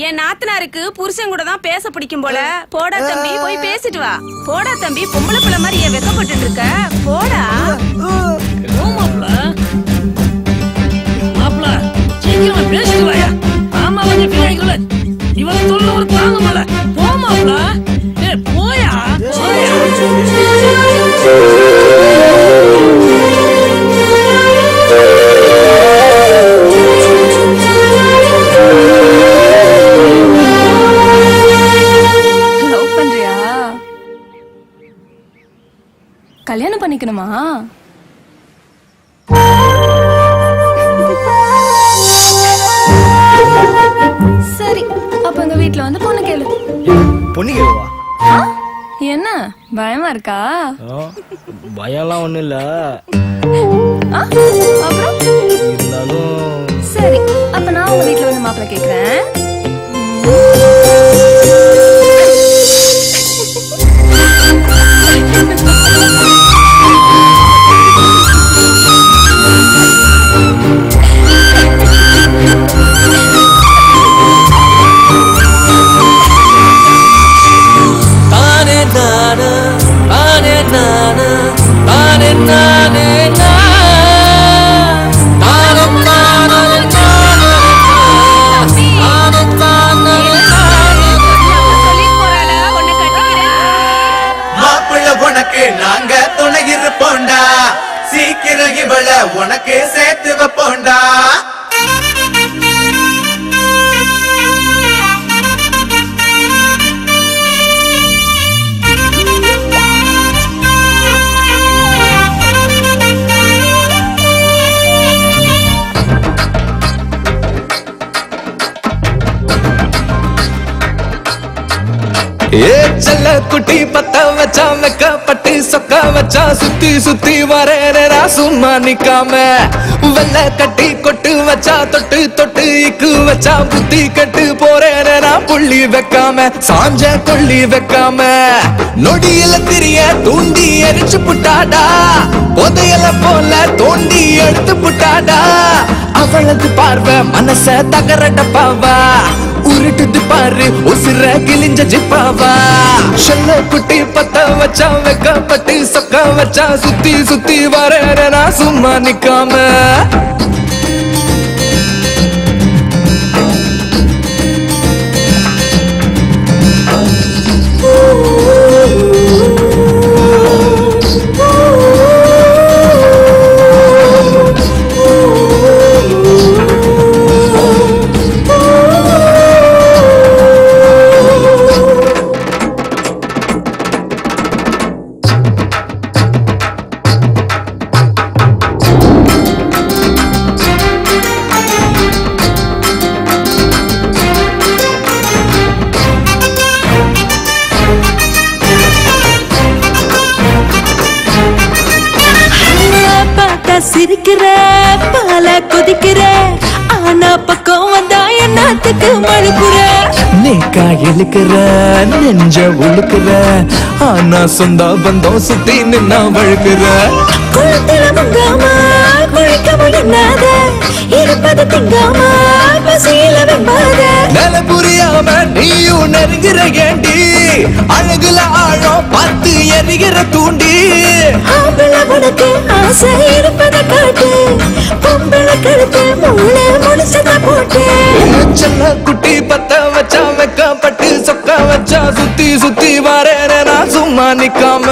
என் நாத்தனாருக்கு புருஷன் கூட தான் பேச பிடிக்கும் போல. போடா தம்பி போய் பேசிட்டு வா. போடா தம்பி பொம்பளை பிள்ளை மாதிரி ஏன் வெக்கப்பட்டு இருக்க? போடா மாப்பிள சீக்கிரமா பேசிட்டு வாயா. ஆமா கொஞ்சம் பிள்ளைகள இவளை தொல்ல ஒரு தாங்க மால. போ மாப்பிள. போயா போயா. கல்யாணம் பண்ணிக்கணுமா? சரி அப்ப எங்க வீட்டுல வந்து பொண்ணு கேளு. பொண்ணு கேளுவா? என்ன பயமா இருக்கா? பயம்லாம் ஒண்ணும் இல்ல. அப்புறம் இருந்தாலும் சரி அப்ப நான் உங்க வீட்டுல வந்து மாப்பிள்ளை கேக்குறேன். நாங்க துணை இருப்போண்டா. சீக்கிரம் இவள உனக்கு சேர்த்து வைப்போண்டா. ஏ செல்ல குட்டி பத்த வச்சா வெக்கப்பட்டு சொக்க வச்சா சுத்தி சுத்தி வரேனா சும்மா நிக்காம வெள்ள கட்டி கொட்டு வச்சா தொட்டு தொட்டு இக்கு வச்சா புத்தி கட்டு போறேனா புள்ளி வைக்காம சாஞ்ச கொள்ளி வைக்காம நொடியில திரிய தூண்டி எரிச்சு புட்டாடா புதையல போல தோண்டி எடுத்து புட்டாடா அவளது பார்வை மனச தகரட்ட பாவா உருட்டுது பாரு உசிர கிழிஞ்ச ஜிப்பாவா செல்ல குட்டி பத்த வச்சா வெக்கப்பட்டு சொக்க வச்சா சுத்தி சுத்தி வரேனா சும்மா நிக்காம சிரிக்கிற பால கொதிக்கிற ஆனா பக்கம் வந்தா என்னத்துக்கு மழுப்புற நீக்கா இழுக்கிற நெஞ்ச உழுக்கிற ஆனா சொந்த பந்தம் சுத்தி நின்னா வழுக்கிற குளத்துல முங்காம குளிக்கவும் என்னாத இருப்பது திங்காம பசியில வெம்பாத நில புரியாம நீயும் நெருங்கிற ஏண்டி அழகுல ஆழம் பார்த்து எரிகிற தூண்டி ஆம்பள உனக்கு ஆசை இருப்பத காட்டு பொம்பளை கழுத்து முள்ள முடிச்சத போட்டு செல்ல குட்டி பத்த வச்சா வெக்கப்பட்டு சொக்க வச்சா சுத்தி சுத்தி வரேனா சும்மா நிக்காம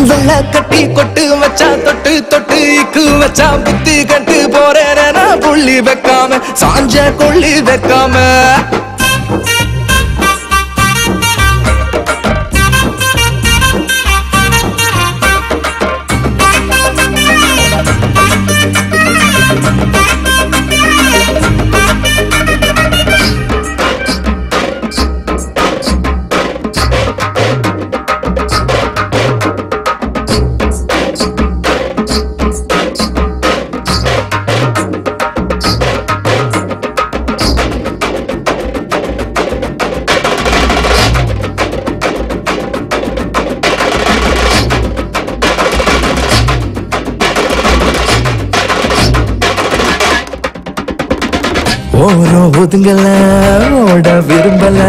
வெள்ள கட்டி கொட்டு வச்சா தொட்டு தொட்டு இக்கு வச்சா புத்தி கட்டு போறேனா புள்ளி வைக்காம சாஞ்ச கொள்ளி வைக்காம ஓரோ ஒதுங்கல ஓட விரும்பல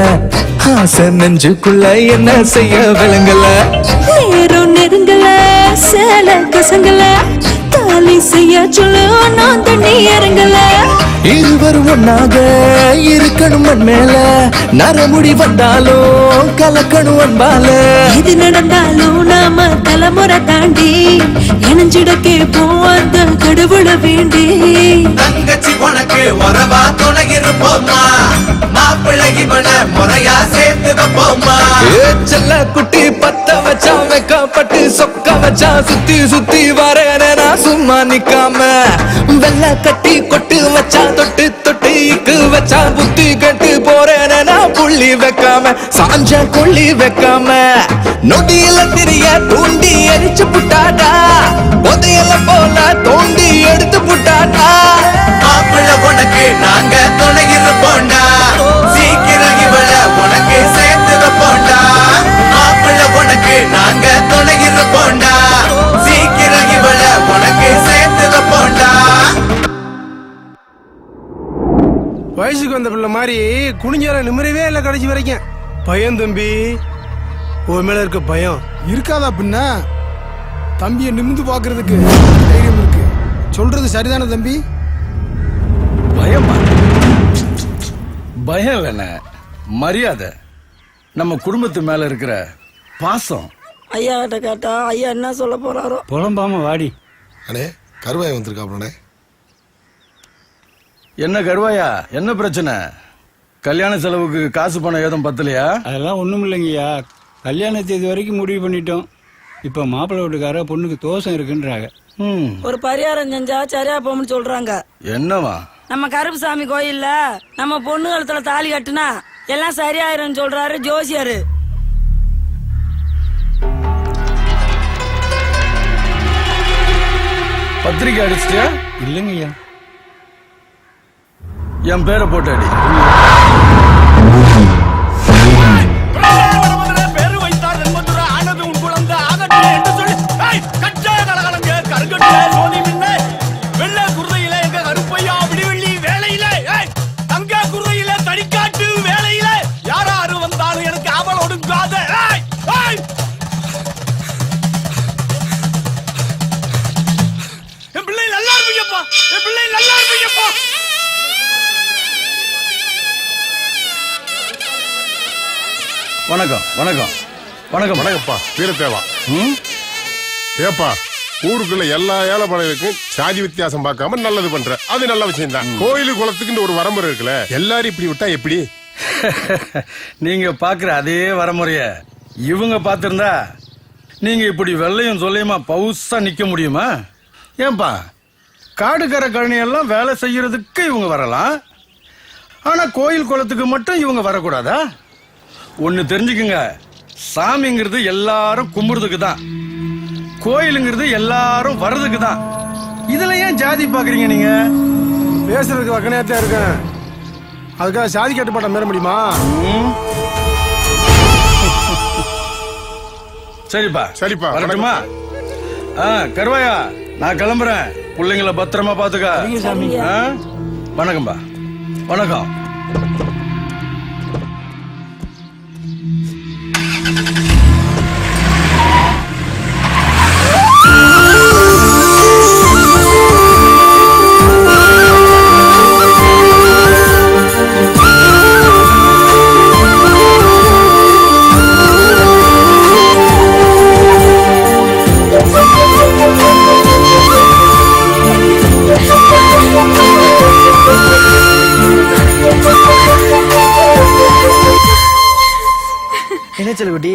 ஆசை நெஞ்சுக்குள்ள என்ன செய்ய விளங்கல நேரம் நெருங்கல சேல கசங்கல தாலி செய்ய சொல்லு நான் தண்ணி இறங்கல இருவர் ஒன்னாக இருக்கணும் மண் மேல நரமுடி வந்தாலும் கலக்கணும் அன்பால இது நடந்தாலும் நாம தலைமுறை தாண்டி இணைஞ்சிட கேட்போம் அந்த கடவுளை வேண்டி தங்கச்சி உனக்கு உறவா துணை இருப்போமா மாப்பிள்ளை இவன முறையா சேர்த்து வைப்போமா செல்ல குட்டி பத்த வச்சா வெக்கப்பட்டு சொக்க வச்சா சுத்தி சுத்தி வரேனா சும்மா நிக்காம வெள்ள கட்டி கொட்டு வச்சா தொட்டு தொட்டு இக்கு வச்சா புத்தி கட்டு போறேனா புள்ளி வைக்காம சாஞ்ச கொள்ளி வைக்காம நொடியில திரிய தூண்டி எரிச்சு புட்டாடா புதையல போல தோண்டி எடுத்து புட்டாடா மாப்பிள்ள உனக்கு நாங்க துணை இருப்போண்டா சீக்கிரம் இவள உனக்கு சேர்த்து வைப்போண்டா மாப்பிள்ள உனக்கு நாங்க துணை இருப்போண்டா சீக்கிரம் இவள உனக்கு சேர்த்து வைப்போண்டா வயசுக்கு வந்த பிள்ளை மாதிரி குனிஞ்சால நிம்மறவே இல்லை கடைசி வரைக்கும் பயம் தம்பி உன் மேல இருக்க பயம் இருக்காதா பின்ன தம்பியை நிமிந்து பாக்குறதுக்கு தைரியம் இருக்கு சொல்றது சரிதானே தம்பி பயமா பயம் இல்லைண்ணே மரியாதை நம்ம குடும்பத்து மேல இருக்கிற பாசம் ஐயா கிட்ட கேட்டா ஐயா என்ன சொல்ல போறாரோ புலம்பாம வாடி அண்ணே கருவாய் வந்திருக்காப்லண்ணே என்ன கருவாயா என்ன பிரச்சனை கல்யாண செலவுக்கு காசு பணம் ஏதும் பத்தலையா அதெல்லாம் ஒண்ணும் இல்லைங்கய்யா கல்யாண தேதி வரைக்கும் முடிவு பண்ணிட்டோம் இப்ப மாப்பிள்ளை வீட்டுக்கார பொண்ணுக்கு தோஷம் இருக்குன்றாங்க ஒரு பரிகாரம் செஞ்சா சரியா போகும்னு சொல்றாங்க என்னவா நம்ம கருப்புசாமி கோயில்ல நம்ம பொண்ணு கழுத்துல தாலி கட்டுனா எல்லாம் சரியாயிரும் சொல்றாரு ஜோசியாரு பத்திரிக்கை அடிச்சிட்டியா? இல்லைங்க ஐயா. என் பேரை போட்டு அடி. பேரு வைத்தார் என்பதுரை ஆனது உன் குழந்தை ஆகட்டும் என்று சொல்லி கச்சாய கலகலங்க கருங்கட்டில சோதி மின்ன வெள்ள குருதையில எங்க கருப்பையா விடிவெள்ளி வேலையில தங்க குருதையில தடிக்காட்டு வேலையில யாராரு வந்தாலும் எனக்கு அவள் ஒடுங்காத. என் பிள்ளை நல்லா இருப்பீங்கப்பா, என் பிள்ளை நல்லா இருப்பீங்கப்பா. வணக்கம் வணக்கம் வணக்கம் வணக்கம்ப்பா வீரத்தேவா. ஏப்பா ஊருக்குள்ள எல்லா ஏழைப்பாளையருக்கும் சாதி வித்தியாசம் பார்க்காம நல்லது பண்ற, அது நல்ல விஷயம் தான். கோயிலு குளத்துக்குன்னு ஒரு வரமுறை இருக்குல்ல, எல்லாரும் இப்படி விட்டா எப்படி? நீங்க பாக்குற அதே வரமுறைய இவங்க பாத்திருந்தா நீங்க இப்படி வெள்ளையும் சொல்லியுமா பவுசா நிக்க முடியுமா? ஏன்பா காடுகரை கழனியெல்லாம் வேலை செய்யறதுக்கு இவங்க வரலாம், ஆனா கோயில் குளத்துக்கு மட்டும் இவங்க வரக்கூடாதா? ஒன்னு தெரிஞ்சுக்குங்க, சாமிங்கிறது எல்லாரும் கும்பிடுறதுக்கு தான், கோயிலுங்கிறது எல்லாரும் வர்றதுக்கு தான். இதுல ஏன் ஜாதி பாக்குறீங்க? நீங்க பேசுறதுக்கு வக்கனையாத்தான் இருக்கேன், அதுக்காக சாதி கட்டுப்பாட்டை மீற முடியுமா? சரிப்பா சரிப்பா வரட்டுமா? கருவாயா நான் கிளம்புறேன், பிள்ளைங்களை பத்திரமா பாத்துக்க. வணக்கம்பா. வணக்கம். என்ன செல்லக்குட்டி,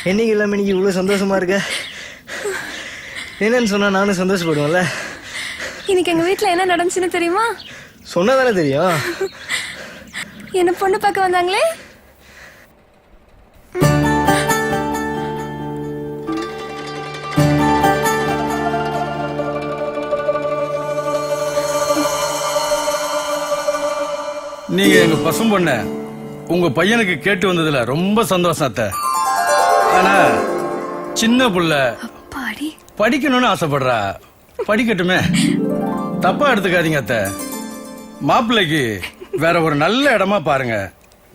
என்னைக்கு இல்லாம இன்னைக்கு இவ்வளவு சந்தோஷமா இருக்க? என்னன்னு சொன்னா நானும் சந்தோஷப்படுவேன்ல. இன்னைக்கு எங்க வீட்ல என்ன நடந்துச்சுன்னு தெரியுமா? சொன்னதானே தெரியும். என்ன பொண்ணு பார்க்க வந்தாங்களே, நீங்க எங்க பசும் பொண்ண உங்க பையனுக்கு கேட்டு வந்ததுல ரொம்ப சந்தோஷம் அத்தை. ஆனா சின்ன புள்ள படிக்கணும்னு ஆசைப்படுறா, படிக்கட்டுமே, தப்பா எடுத்துக்காதீங்க அத்தை. மாப்பிள்ளைக்கு வேற ஒரு நல்ல இடமா பாருங்க,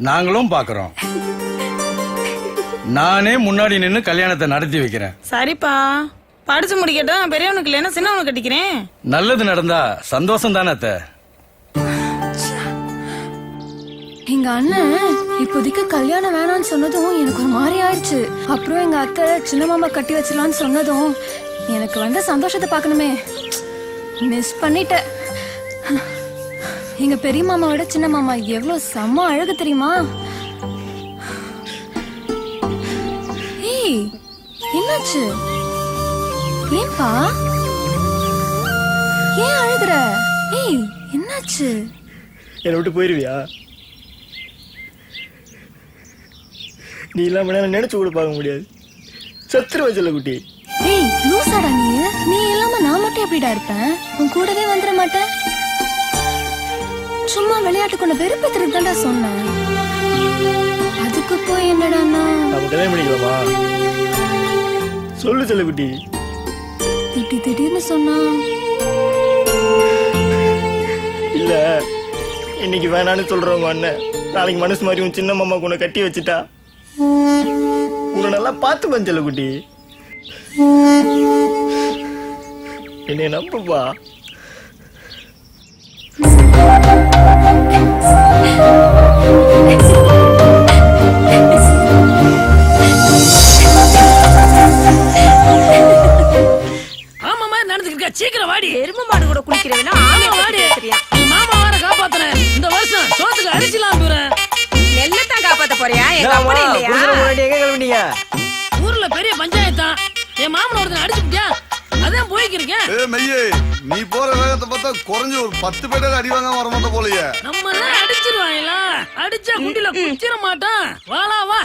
நாங்களும் பாக்குறோம். நானே முன்னாடி நின்னு கல்யாணத்தை நடத்தி வைக்கிறேன். சரிப்பா, படிச்சு முடிக்கட்டும், பெரியவனுக்கு இல்லைன்னா சின்னவனுக்கு கட்டிக்கிறேன். நல்லது நடந்தா சந்தோஷம் தானே அத்தை. எங்க அண்ணன் இப்போதைக்கு கல்யாணம் வேணாம்னு சொன்னதும் எனக்கு ஒரு மாதிரி ஆயிடுச்சு. அப்புறம் எங்க அத்தை சின்ன மாமா கட்டி வச்சிடலான்னு சொன்னதும் எனக்கு வந்த சந்தோஷத்தை பார்க்கணுமே, மிஸ் பண்ணிட்டேன். எங்க பெரிய மாமாவோட சின்ன மாமா எவ்வளவு செம்ம அழகு தெரியுமா? ஏய் என்னாச்சு? ஏன்பா ஏன் அழுகுற? ஏய் என்னாச்சு? என்னை விட்டு போயிருவியா? நீ இல்லாம நினைச்சு கூட பார்க்க முடியாது. சத்துருவ செல்லக்குட்டி. ஏய் லூசாடா நீ? நீ இல்லாம நான் மட்டும் எப்படிடா இருப்பேன்? உன் கூடவே வந்துட மாட்டேன். சும்மா விளையாட்டுக்கு உன்னை வெறுப்பேத்துறது தான்டா சொன்னேன். அதுக்கு போய் என்னடா நம்ம கல்யாணம் பண்ணிக்கலாமா? சொல்லு செல்லக்குட்டி. இப்படி திடீர்னு சொன்னா இல்ல, இன்னைக்கு வேணான்னு சொல்றவங்க அண்ணன் நாளைக்கு மனசு மாதிரி உன் சின்ன மாமா உன்னை கட்டி வச்சுட்டா உன்னை நல்லா பார்த்து பஞ்சல குட்டி. என்னை நம்புப்பா. ஆமாமா நடந்துக்கிட்டு சீக்கிரம் வாடி. எருமை மாடு கூட குளிக்கிறேன்னா வாடி. மாமா வார காப்பாத்துறேன். இந்த வருஷம் சோத்துக்கு அரிசிலாம் போறேன். நெல்லத்தான் காப்பாத்த போறியா? எங்க அப்பா இல்லையா? ஊர்ல பெரிய பஞ்சாயத்தா, என் மாமன் ஒருத்தன் அடிச்சுட்டியா, அதான் போய்க்கிருக்கேன். நீ போற வேகத்தை பார்த்தா குறைஞ்சு ஒரு 10 பேருக்கு அடி வாங்க வர மாட்டோம் போலயே. நம்ம அடிச்சிருவாங்களா? அடிச்சா குண்டில குச்சிர மாட்டான். வாளா வா,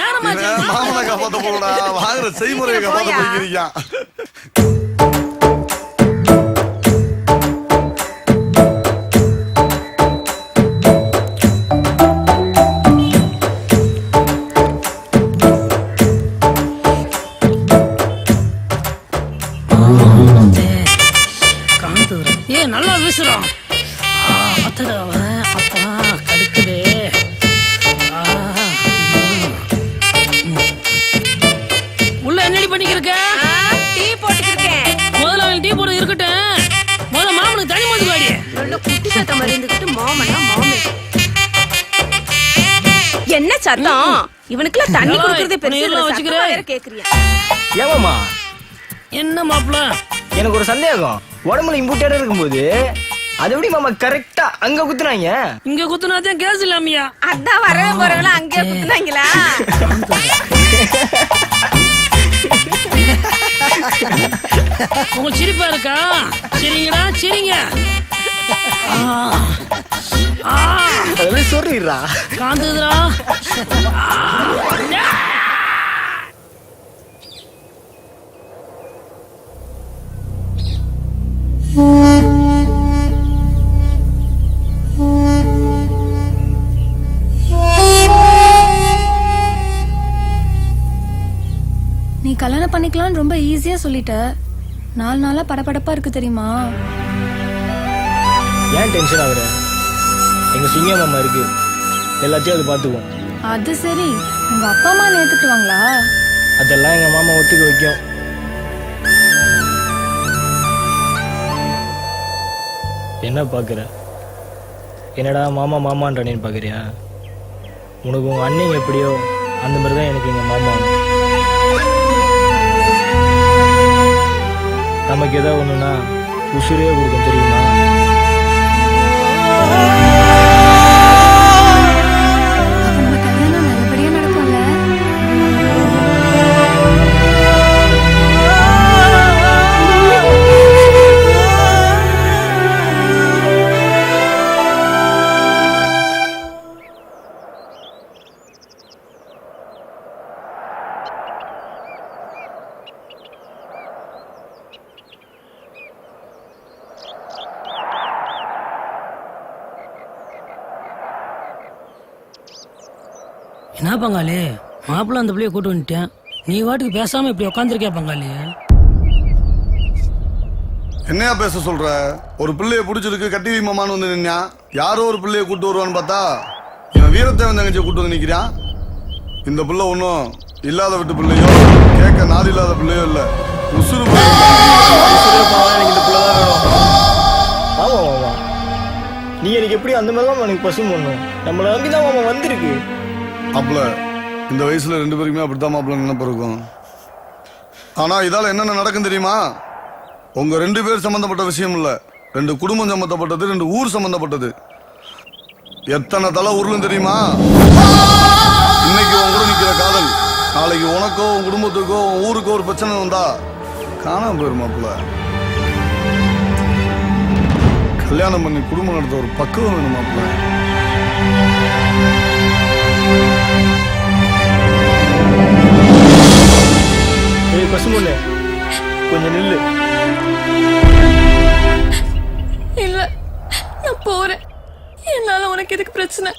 நேரமா மாமனை காப்பாத்த போடா, வாங்குற செய்முறையை காப்பாத்த போய்க்கிறீங்க. அக்கா மாதிரி இருந்துகிட்டு மாமன்னா மாமே. என்ன சத்தம்? இவனுக்குலாம் தண்ணி குடுக்கறதே பெரிய வச்சுக்கிறேன். வேற கேக்குறியா? ஏமாமா என்ன மாப்பிள? எனக்கு ஒரு சந்தேகம். உடம்புல இம்பூட்டேட இருக்கும்போது அது எப்படி மாமா கரெக்டா அங்க குத்துனாங்க? இங்க குத்துனாதான் கேஸ் இல்லாமையா? அதான் வரவே போறவங்கள அங்கேயே குத்துனாங்களா? உங்களுக்கு சிரிப்பா இருக்கா? சரிங்கடா சரிங்க. அதெல்லாம் சொல்லிடுறா. காந்துதுரா. நீ கல்யாணம் பண்ணிக்கலாம்னு ரொம்ப ஈஸியா சொல்லிட்ட. 4 நாளா படபடப்பா இருக்கு தெரியுமா? ஏன் டென்ஷன் ஆகுற? எங்க சிங்க மாமா இருக்கு, எல்லாத்தையும் அது பாத்துக்குவோம். அது சரி, உங்க அப்பா அம்மா ஏத்துக்குவாங்களா? அதெல்லாம் எங்க மாமா ஒத்துக்க வைக்கும். என்ன பாக்குற? என்னடா மாமா மாமான்றேன்னு பாக்குறியா? உனக்கு உங்க அண்ணன் எப்படியோ அந்த மாதிரிதான் எனக்கு எங்க மாமா. நமக்கு ஏதாவது ஒண்ணுன்னா உசுரே கொடுக்கும் தெரியுமா? நம்ம கல்யாணம் நல்லபடியா நடக்கும்ல? என்ன பங்காளி, மாப்பிள்ள அந்த பிள்ளைய கூட்டு வந்துட்டேன். நீ வாட்டுக்கு பேசாம இப்படி உட்காந்துருக்கியா பங்காளி? என்னையா பேச சொல்ற? ஒரு பிள்ளைய பிடிச்சிருக்கு கட்டி வைமான்னு வந்து நின்னா, யாரோ ஒரு பிள்ளைய கூட்டு வருவான்னு பார்த்தா இவன் வீரத்தேவன் தங்கச்சியை கூட்டு வந்து நிக்கிறான். இந்த பிள்ளை ஒன்றும் இல்லாத விட்டு பிள்ளையோ கேட்க நாள் இல்லாத பிள்ளையோ இல்ல, உசுறு பிள்ளை. எனக்கு இந்த பிள்ளைதான் வேணும். ஆமா மாமா, நீ எனக்கு எப்படி அந்த மாதிரி தான் எனக்கு பசு பண்ணும். நம்மளை நம்பிதான் மாமா வந்திருக்கு. மாப்பிள்ள இந்த வயசுல 2 பேருக்குமே அப்படித்தான் மாப்பிள்ள நினைப்பு இருக்கும். ஆனா இதால என்னென்ன நடக்கும் தெரியுமா? உங்க 2 பேர் சம்பந்தப்பட்ட விஷயம் இல்ல, 2 குடும்பம் சம்பந்தப்பட்டது, 2 ஊர் சம்பந்தப்பட்டது. எத்தனை தலை ஊர்லும் தெரியுமா? இன்னைக்கு உன் கூட நிக்கிற காதல் நாளைக்கு உனக்கோ உன் குடும்பத்துக்கோ உன் ஊருக்கோ ஒரு பிரச்சனை வந்தா காணாம போயிரும் மாப்பிள்ள. கல்யாணம் பண்ணி குடும்பம் நடத்த ஒரு பக்குவம் வேணும் மாப்பிள்ள. பசுமொன்னு கொஞ்சம் நில்லு. இல்ல, நான் போறேன். என்னால உனக்கு எதுக்கு பிரச்சனை?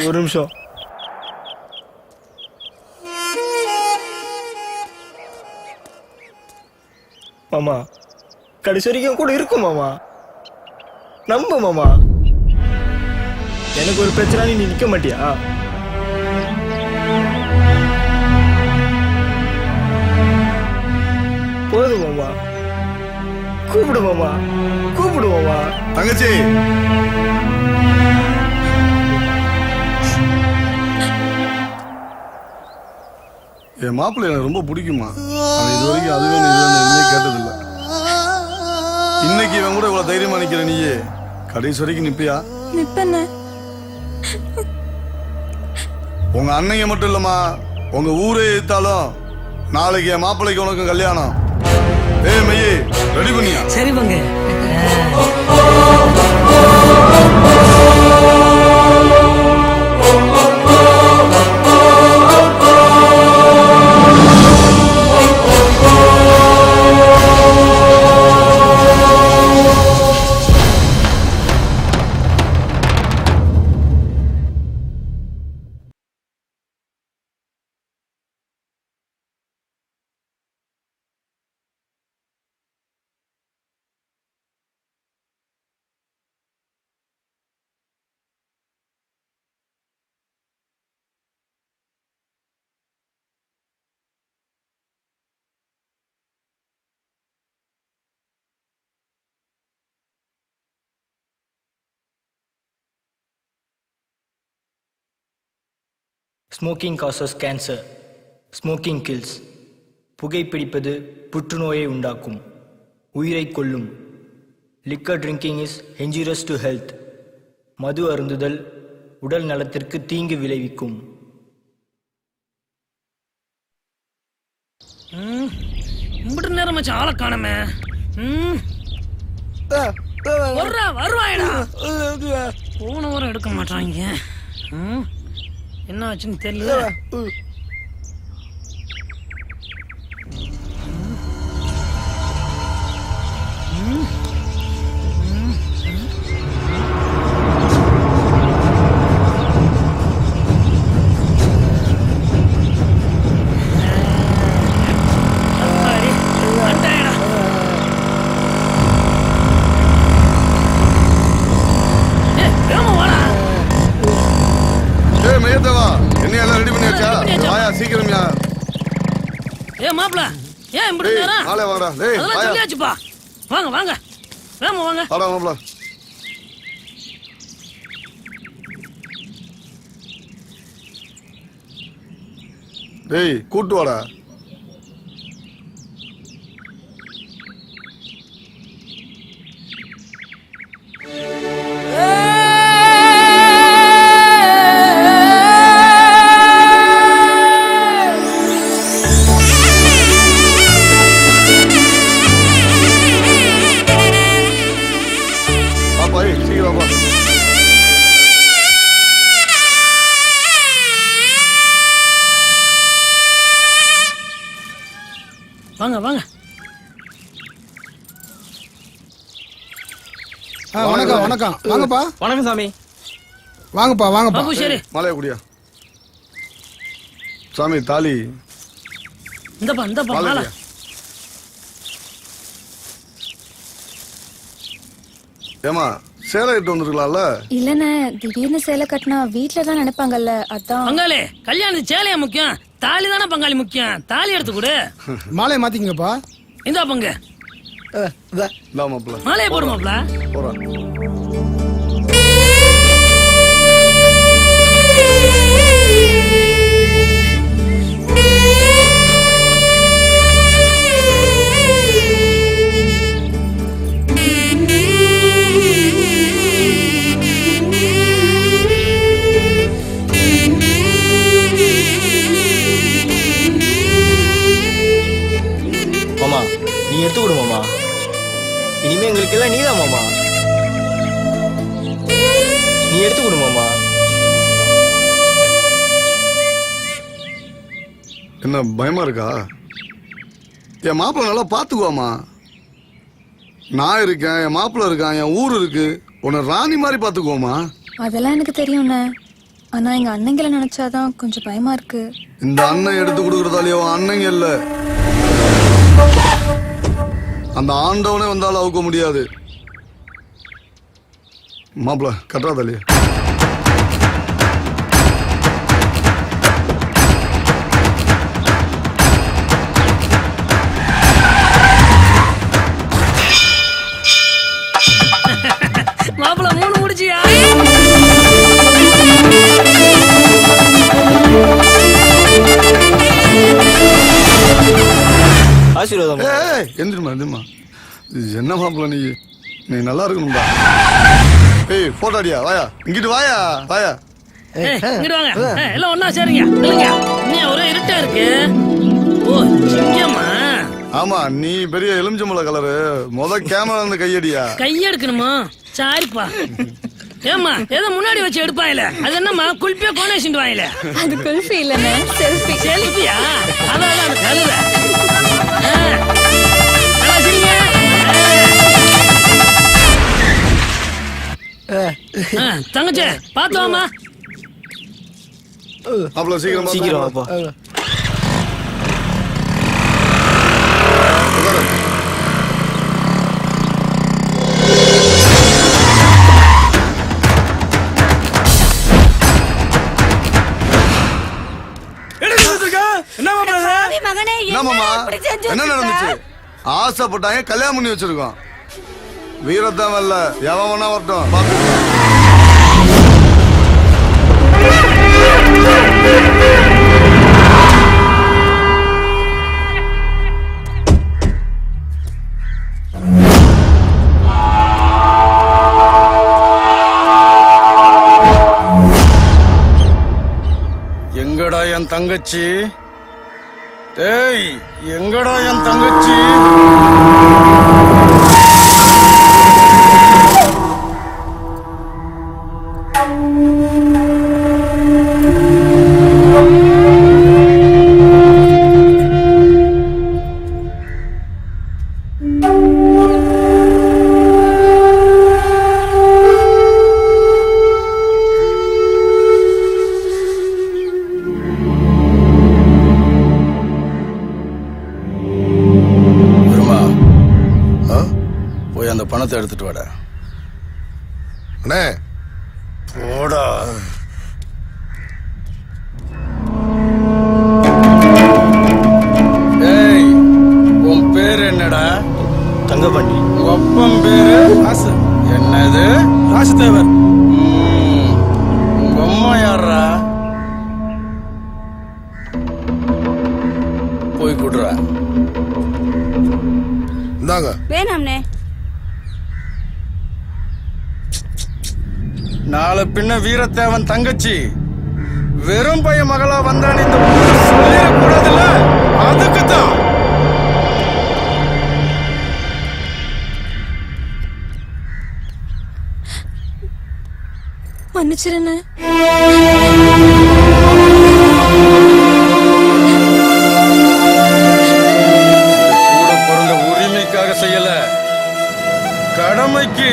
ஒரு நிமிஷம். மாமா கடைசி வரைக்கும் கூட இருக்கும் மாமா, நம்ப மாமா. எனக்கு ஒரு பிரச்சனை நீ நிக்க மாட்டியா? போதும் மாமா, கூப்பிடு மாமா, கூப்பிடு மாமா. தங்கச்சி என் மாப்பிள்ளை எனக்கு ரொம்ப பிடிக்குமா. அவன் இது வரைக்கும் அதுவே இதுவே கேட்டதில்லை. இன்னைக்கு இவன் கூட இவ்வளவு தைரியமா நிக்கிற நீயே கடைசி வரைக்கும் நிப்பியா? நிப்பண்ண. உங்க அன்னைங்க மட்டும் இல்லம்மா, உங்க ஊரே எடுத்தாலும் நாளைக்கு என் மாப்பிள்ளைக்கு உனக்கு கல்யாணம். ஏய் மையே, ரெடி பண்ணியா? சரி பங்கு. Smoking causes cancer, smoking kills. புகைப்பிடிப்பது புற்றுநோயை உண்டாக்கும், உயிரை கொல்லும். Liquor drinking is injurious to health. மது அருந்துதல் உடல் நலத்திற்கு தீங்கு விளைவிக்கும். இம்பிட்டு நேரம் வச்சு ஆளை காணமே. வருவாயடா. போன வாரம் எடுக்க மாட்டாங்க. என்ன ஆச்சுன்னு தெரியல. மாப்பிள ஏன் இப்படி நேரம்? ஆளே வாடா. டேய் அதெல்லாம் சொல்லியாச்சுப்பா. வாங்க வாங்க. வேமா வாங்க. வாடா மாப்பிள. டேய் கூட்டு வாடா. வாங்க வாங்க. வணக்கம் வணக்கம். வாங்கப்பா. வணக்கம் சாமி. வாங்கப்பா வாங்கப்பா. சரி மாலையா குடியா. சாமி தாலி. இந்தப்பா இந்தப்பா மாலை. ஏமா சேலை கட்டு வந்துருக்கலாம்ல? இல்லண்ணே, திடீர்னு சேலை கட்டினா வீட்டுல தான் நினைப்பாங்கல்ல, அதான். பங்காளி கல்யாணம் சேலையா முக்கியம், தாலி தானே பங்காளி முக்கியம். தாலி எடுத்து கொடு. மாலையை மாத்திக்கங்கப்பா. இந்தா பங்கு. மாலையை போடு மாப்ள. நீ எடுத்து கொடு மாமா. இனிமே எங்களுக்கு எல்லாம் நீதான் மாமா. நீ எடுத்து கொடு மாமா. என்ன பயமா இருக்கா? என் மாப்பிள்ள நல்லா பாத்துக்குவாமா. நான் இருக்கேன், என் மாப்பிள்ள இருக்கான், என் ஊர் இருக்கு. உன்னை ராணி மாதிரி பாத்துக்குவோமா. அதெல்லாம் எனக்கு தெரியும்ண்ணே. ஆனா எங்க அண்ணங்களை நினைச்சாதான் கொஞ்சம் பயமா இருக்கு. இந்த அண்ணன் எடுத்து கொடுக்கறதாலேயோ அண்ணங்க இல்ல, அந்த ஆண்டவனே வந்தாலும் அவுக்க முடியாது. மாப்பிள கட்டுறாதாலே. மாப்பிள 3 முடிச்சியா? ஆசீர்வாதம். எந்திரமா எந்திரமா. என்ன மாப்பிள்ள நீ நீ நல்லா இருக்கணும்டா. ஏய் போட்டோடியா வாயா, இங்கிட்டு வாயா வாயா. இங்கிட்டு வாங்க. எல்லாம் ஒண்ணா சேருங்க. இல்லங்க நீ ஒரே இருட்டா இருக்கு. ஓ சிங்கமா. ஆமா நீ பெரிய எலுமிச்சம்பழ கலரு. முத கேமரா இருந்து கையடியா. கையெடுக்கணுமா? சாரிப்பா. ஏமா ஏதோ முன்னாடி வச்சு எடுப்பாயில, அது என்னமா குல்பியா கோனேஷன் வாயில? அது குல்ஃபி இல்லண்ணே, செல்ஃபி. செல்ஃபியா? அதான் அந்த கழுத. தங்கச்சே பாத்து வாமா. மாப்பிள்ள சீக்கிரம் சீக்கிரம் வாப்பா. என்ன நடந்துச்சு? ஆசைப்பட்டாங்க, கல்யாணம் பண்ணி வச்சிருக்கோம். வீரத்தான் வரல, எவன் வேணா வரட்டும் பாத்துக்கலாம். எங்கடா என் தங்கச்சி? டேய், எங்கடா என் தங்கச்சி? அந்த பணத்தை எடுத்துட்டு வாடா. அண்ணே போடா. ஏய், உன் பேர் என்னடா? தங்கபாண்டி. உங்க அப்பன் பேரு? ராசு. என்னது? ராசுதேவர். உங்க அம்மா யாரா? போய் குடுறா. இந்தாங்க. வேணாம்னே. நாளை பின்ன வீரத்தேவன் தங்கச்சி வெறும் பைய மகளா வந்தான் இந்த ஊர் சொல்லிடக்கூடாதுல்ல, அதுக்குதான். மன்னிச்சிருன்னு. கூட பிறந்த உரிமைக்காக செய்யல, கடமைக்கு.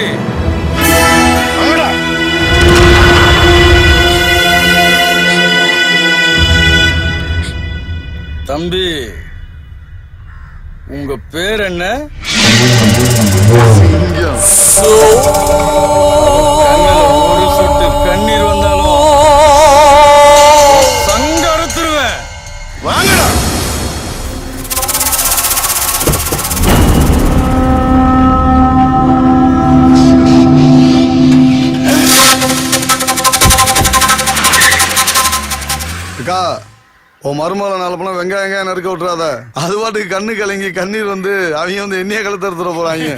தம்பி, உங்க பேர் என்ன? ஒரு சொட்டு கண்ணீர் வந்தாலும் சங்க அறுத்துருவேன். வாங்கடா. உன் மருமகளை நாளை போனா வெங்காயம் நறுக்க விட்டுறாத. அது பாட்டுக்கு கண்ணு கலங்கி கண்ணீர் வந்து அவங்க வந்து என்னைய கழுத்து எடுத்துட போறாங்க.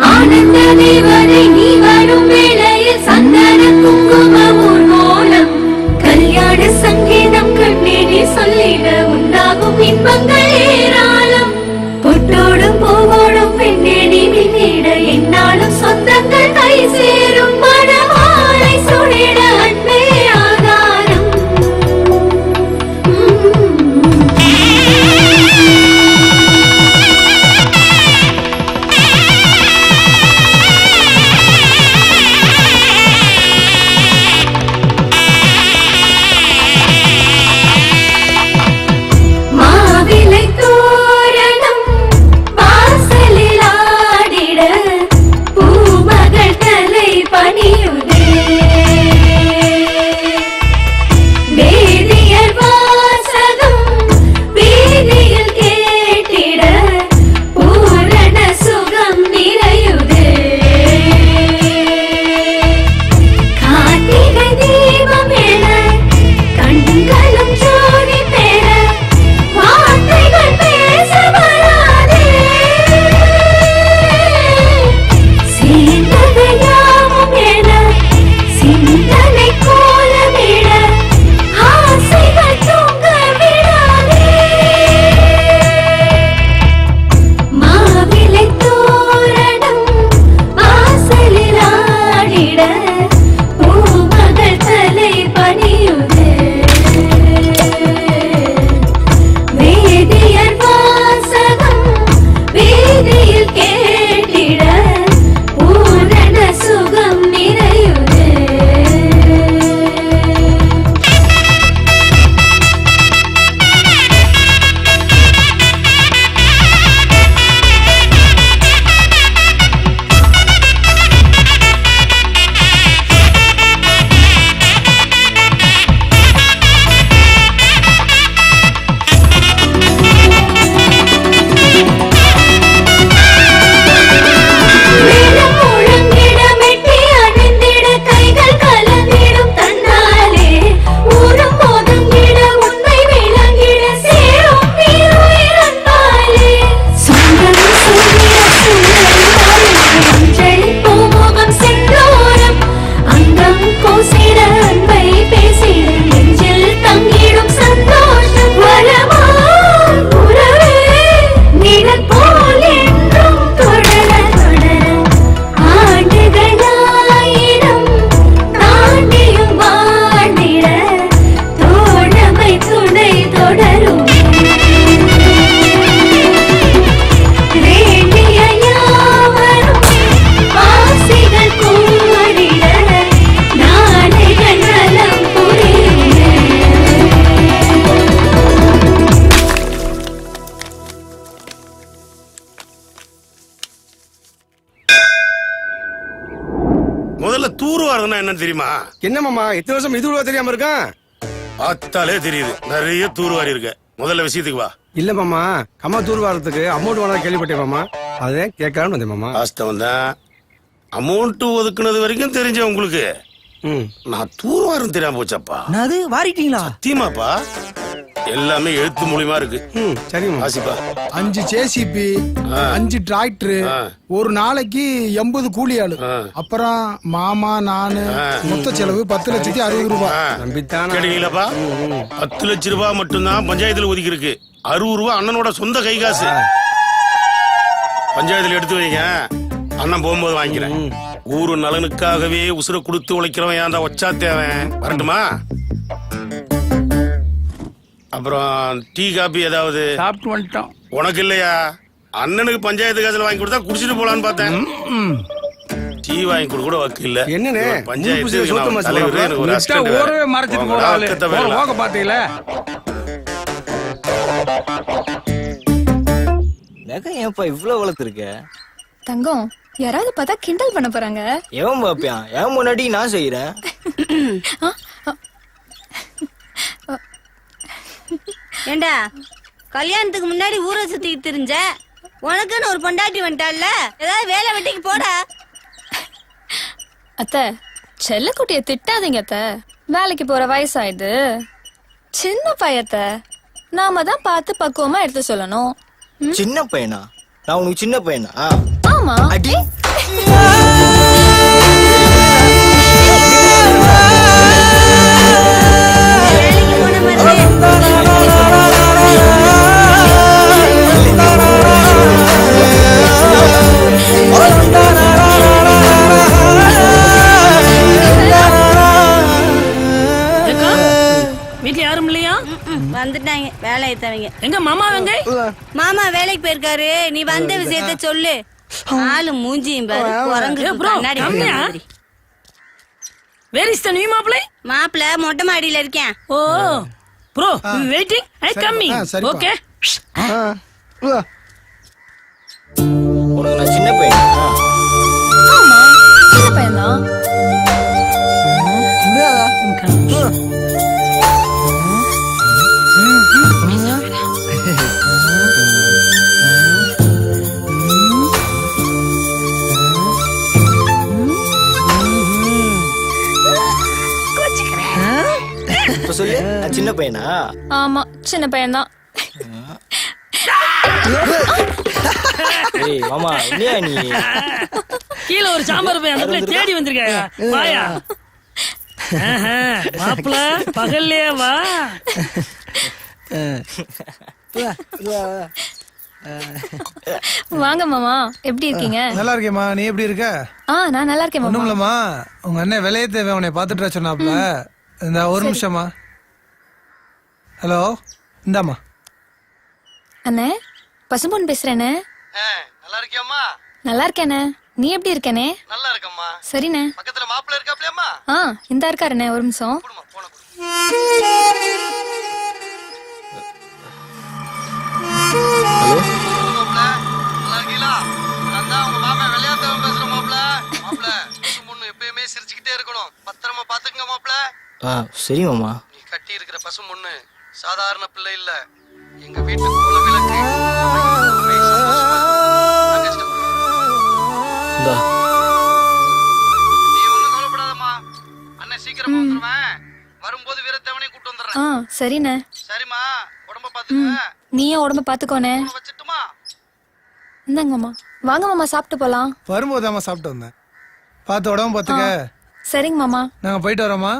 ஆனந்த தேவதை நீ வரும் வேளையில் சந்தன குங்குமம் ஊர்வலம் கல்யாண சங்கீதம் கண்ணேடி சொல்லிட உண்டாகும் இன்பங்கள் ஏராளம். பொட்டோடும் பூவோடும் பெண்ணேடி மின்னிட என்னாலும் சொந்தங்கள் கை சேரும். மணமாலை சுடிட அன்பே ஆதாரம். தூர்வாரதுன்னா என்னன்னு தெரியுமா? என்ன மாமா இத்தனை வருஷம் இது கூட தெரியாம இருக்கான்? பார்த்தாலே தெரியுது நிறைய தூர்வாரி இருக்க. முதல்ல விஷயத்துக்கு வா. இல்ல மாமா, அம்மா தூர்வாரத்துக்கு அமௌண்ட் வேணா கேள்விப்பட்டேன் மாமா, அதே கேட்கலான்னு வந்தேன் மாமா. வாஸ்தவம் தான். அமௌண்ட் ஒதுக்குனது வரைக்கும் தெரிஞ்ச உங்களுக்கு நான் தூர்வாரம் தெரியாம போச்சப்பா. அது வாரிட்டீங்களா? சத்தியமாப்பா, எல்லாமே எழுத்து மூலியமா இருக்கு. சரி வாசிப்பா. 5 ஜேசிபி, 5 டிராக்டர், ஒரு நாளைக்கு 80 கூலி ஆளு, அப்புறம் மாமா நானு, மொத்த செலவு 10,60,000 ரூபாய். கேட்டீங்களாப்பா? 10 லட்சம் ரூபாய் மட்டும்தான் பஞ்சாயத்துல ஒதுக்கி இருக்கு. 60 ரூபாய் அண்ணனோட சொந்த கை காசு. பஞ்சாயத்துல எடுத்து வைங்க, அண்ணன் போகும்போது வாங்கிக்கிறேன். ஊரு நலனுக்காகவே உசுர கொடுத்து உழைக்கிறவன் ஏன்டா ஒச்சா தேவன். வரட்டுமா? அப்புறம் டீ காபி ஏதாவது சாப்பிட்டு வந்துட்டோம். உனக்கு இல்லையா? அண்ணனுக்கு பஞ்சாயத்து காசுல வாங்கி கொடுத்தா குடிச்சிட்டு போலான்னு பார்த்தேன். டீ வாங்கி கொடுக்க கூட வக்கு இல்ல. என்னன்னு பஞ்சாயத்து ஊரவே மறைச்சிட்டு போக பாத்தீங்களா? ஏன்ப்பா இவ்வளவு வளர்த்துருக்க? தங்கம், யாராவது பார்த்தா கிண்டல் பண்ண போறாங்க. எவன் பாப்பியான்? என் முன்னாடி நான் செய்யறேன். ஏண்டா, கல்யாணத்துக்கு முன்னாடி ஊரை சுத்திட்டு தெரிஞ்ச உனக்குன்னு ஒரு பொண்டாட்டி வந்துட்டால, ஏதாவது வேலை வெட்டிக்கு போடா. அத்தை, செல்லக்குட்டிய திட்டாதீங்க அத்தை. வேலைக்கு போற வயசாயிடுது. சின்ன பையத்தை நாம தான் பார்த்து பக்குவமா எடுத்து சொல்லணும். சின்ன பையனா? நான் உனக்கு சின்ன பையனா? ஆமா. அடி வீட்டுல யாரும் இல்லையா? வந்துட்டாங்க வேலையை தவங்க. எங்க மாமா வெங்க? மாமா வேலைக்கு போயிருக்காரு. நீ வந்த விஷயத்த சொல்லு. ஆளு மூஞ்சியும் பாரு, குரங்கு கண்ணாடி மாதிரி. வேர் இஸ் தி நியூ மாப்ளை? மாப்ள மொட்டை மாடியில இருக்கேன். Oh bro, waiting. I coming. Okay. உனக்கு நான் சின்ன பையன். ஆமா, சின்ன பையன் தான். இப்ப சொல்லு, நான் சின்ன பையனா? ஆமா, சின்ன பையன் தான். ஏய் மாமா, என்னையா நீ? கீழ ஒரு சாம்பார் பையன் அந்த பிள்ளை தேடி வந்திருக்காயா? வாயா. மாப்ள பகல்லே வா. வாங்க மாமா, எப்படி இருக்கீங்க? நல்லா இருக்கேம்மா, நீ எப்படி இருக்க? நான் நல்லா இருக்கேன் மாமா. ஒண்ணுமில்லம்மா, உங்க அண்ணன் விலைய தேவை உன்னை பாத்துட்டு சொன்னாப்ல. இந்த ஒரு நிமிஷமா. ஹலோ, இந்தாமா. அண்ணே, பசும்பொன் பேசுறேனே. நல்லா இருக்கியாம்மா? நல்லா இருக்கேனே, நீ எப்படி இருக்கனே? நல்லா இருக்கம்மா. சரிண்ணே. பக்கத்துல மாப்பிள்ள இருக்காப்லையாம்மா? இந்த இருக்காருண்ணே, ஒரு நிமிஷம். ஹலோ, நல்லா இருக்கீங்களா? நான் தான் உங்க மாமா விளையாட்டு பேசுறேன் மாப்பிள்ள. மாப்பிள்ள, பொண்ணு எப்பயுமே சிரிச்சுக்கிட்டே இருக்கணும். பத்திரமா பாத்துக்கங்க மாப்பிள்ள. சரி மாமா. நீ கட்டி இருக்கிற பசு பொண்ணு சாதாரண பிள்ளை இல்ல. எங்க வீட்டு குல விளக்கு. நீ ஒண்ணும் கவலைப்படாதம்மா. அண்ணன் சீக்கிரமா வந்துருவேன். வரும்போது வீரத்தேவனை கூட்டு வந்துடுறேன். சரிண்ணே. சரிம்மா, உடம்ப பாத்துக்க. நீயும் உடம்ப பாத்துக்கோனே. இந்தாங்க மாமா. வாங்க மாமா, சாப்பிட்டு போலாம். வரும்போதாம்மா சாப்பிட்டு வந்தேன். பார்த்து உடம்பு பாத்துக்க. சரிங்க மாமா. நாங்க போயிட்டு வரோமா?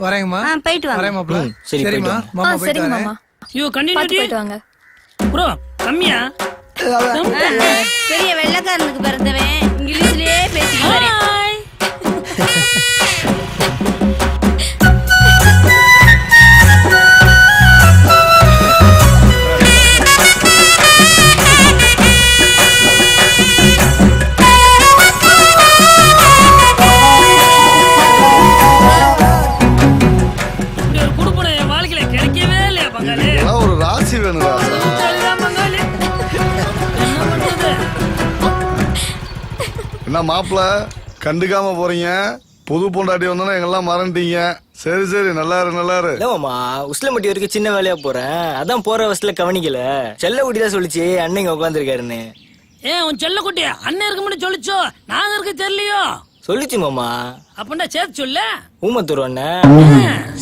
வரேங்கம்மா. போயிட்டு வாங்க. வரேன் மாப்ள. சரி, சரிம்மா, மாமா போயிட்டு சரிங்க வரேன். மாமா. You continue. போயிட்டு வாங்க ப்ரோ. கம்மியா? பெரிய வெள்ளக்காரனுக்கு பிறந்தவன் இங்கிலீஷ்லயே பேசிட்டு ஒரு ராசி வேணும். என்ன மாப்பிள்ள கண்டுக்காம போறீங்க? புது பொண்டாட்டி வந்தோன்னா எங்கெல்லாம் மறந்துட்டீங்க. சரி சரி, நல்லாரு நல்லாரு. இல்லம்மா உஸ்லம்பட்டி வரைக்கும் சின்ன வேலையா போறேன், அதான் போற வசத்துல கவனிக்கல. செல்ல குட்டி தான் சொல்லிச்சு அண்ணன் இங்க உட்காந்துருக்காருன்னு. ஏன் உன் செல்ல குட்டி அண்ணன் இருக்க மட்டும் சொல்லிச்சோ, நாங்க இருக்க தெரியலையோ? சொல்லிச்சு மாமா. அப்படின்னா சேர்த்து சொல்ல. ஊமத்தூர் அண்ணன்,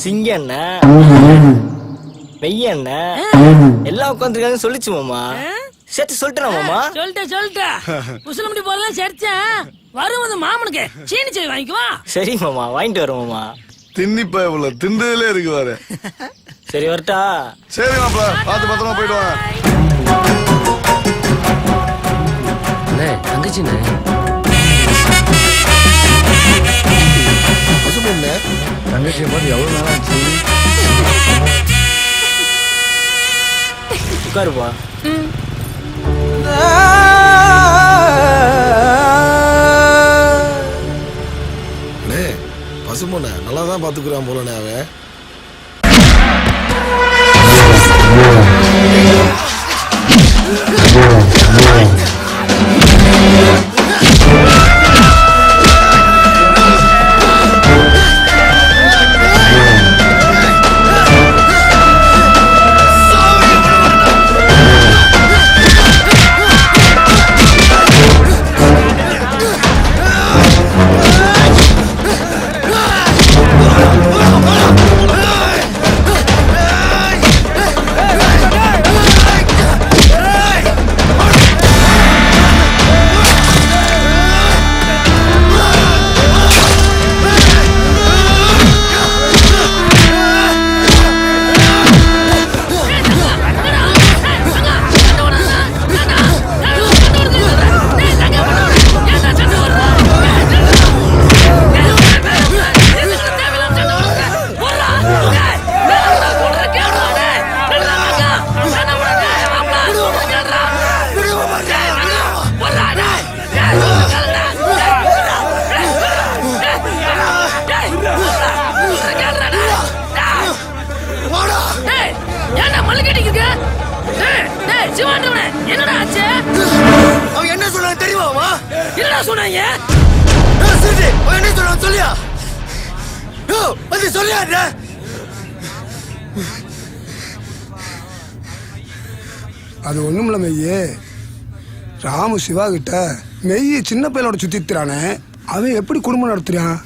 சிங்க அண்ணன், மெய்ய அண்ணன் எல்லாம் உட்காந்துருக்காங்க சொல்லிச்சு மாமா. சேர்த்து சொல்லிட்டேன் மாமா. சொல்லிட்டேன் உசிலம்பட்டி போறதா சேர்த்தேன். வருவது மாமனுக்கு சீனி செடி வாங்கிக்குவா. சரி மாமா, வாங்கிட்டு வரோம் மாமா. தின்னிப்பா இவ்வளவு திண்டதுல இருக்கு பாரு. சரி வரட்டா. சரி மாப்பா, பார்த்து பத்திரமா போயிட்டு வாங்க. தங்கச்சிண்ணே தங்கச்சியை பார்த்து எவ்வளவு நாள் ஆச்சு? உட்காருப்பா. பசுமொன்ன நல்லா தான் பாத்துக்கிறான் போலனே அவன். என்னடா ஆச்சு? அவன் என்ன சொன்னான் தெரியுமா? என்னடா சொன்னாங்க? அவன் என்ன சொன்னான் சொல்லியா? வந்து சொல்லியா? அது ஒண்ணுமில்ல மெய்யே, ராமு சிவா கிட்ட மெய்ய சின்ன பையனோட சுத்தித்துறானே, அவன் எப்படி குடும்பம் நடத்துறான்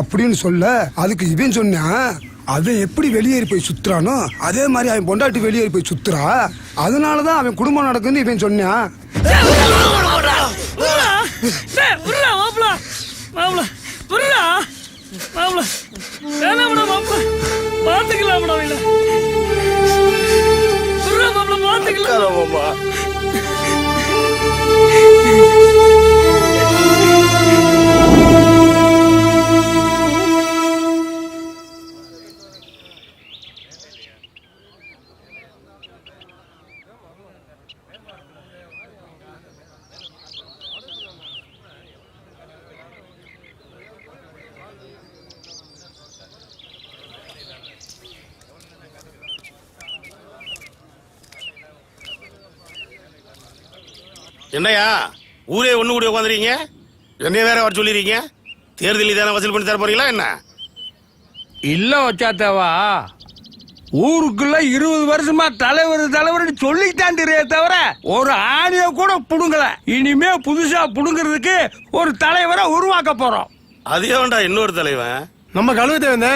அப்படின்னு சொல்ல, அதுக்கு இவன் சொன்னான் அவன் எப்படி வெளியேறி போய் சுத்துறானோ அதே மாதிரி அவன் பொண்டாட்டி வெளியேறி போய் சுத்துறா, அதனாலதான் அவன் குடும்பம் நடக்குன்னு இவன் சொன்னான். என்னையா ஊரே ஒண்ணு கூடி உட்காந்துறீங்க? என்னைய வேற வர சொல்லிருக்கீங்க? தேர்தலில் தானே வசூல் பண்ணி தர போறீங்களா என்ன? இல்ல வச்சாத்தவா, ஊருக்குள்ள 20 வருஷமா தலைவர் சொல்லிட்டான் தவிர ஒரு ஆணிய கூட புடுங்கல. இனிமே புதுசா புடுங்கிறதுக்கு ஒரு தலைவரை உருவாக்க போறோம். அது ஏன்டா இன்னொரு தலைவன்? நம்ம கழுவு தேவன்.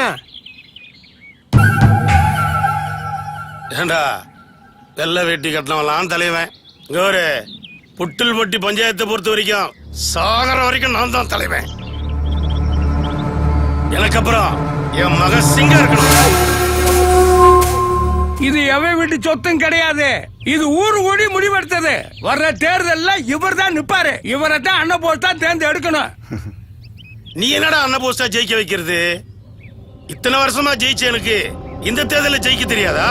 ஏண்டா வெள்ள வேட்டி கட்டினவெல்லாம் தலைவன். இங்க ஒரு புட்டில்பட்டி பஞ்சாயத்தை பொறுத்த வரைக்கும் சாகர வரைக்கும் நான் தான் தலைவன். எனக்கு அப்புறம் என் மக சிங்கம் இருக்கணும். இது எவன் வீட்டு சொத்தும் கிடையாது, இது ஊரு கூடி முடிவெடுத்தது. வர்ற தேர்தல்ல இவர் தான் நிப்பாரு, இவரை தான் அண்ணன் போஸ்டா தேர்ந்தெடுக்கணும். நீ என்னடா அண்ணன் போஸ்டா ஜெயிக்க வைக்கிறது? இத்தனை வருஷமா ஜெயிச்ச எனக்கு இந்த தேர்தல ஜெயிக்க தெரியாதா?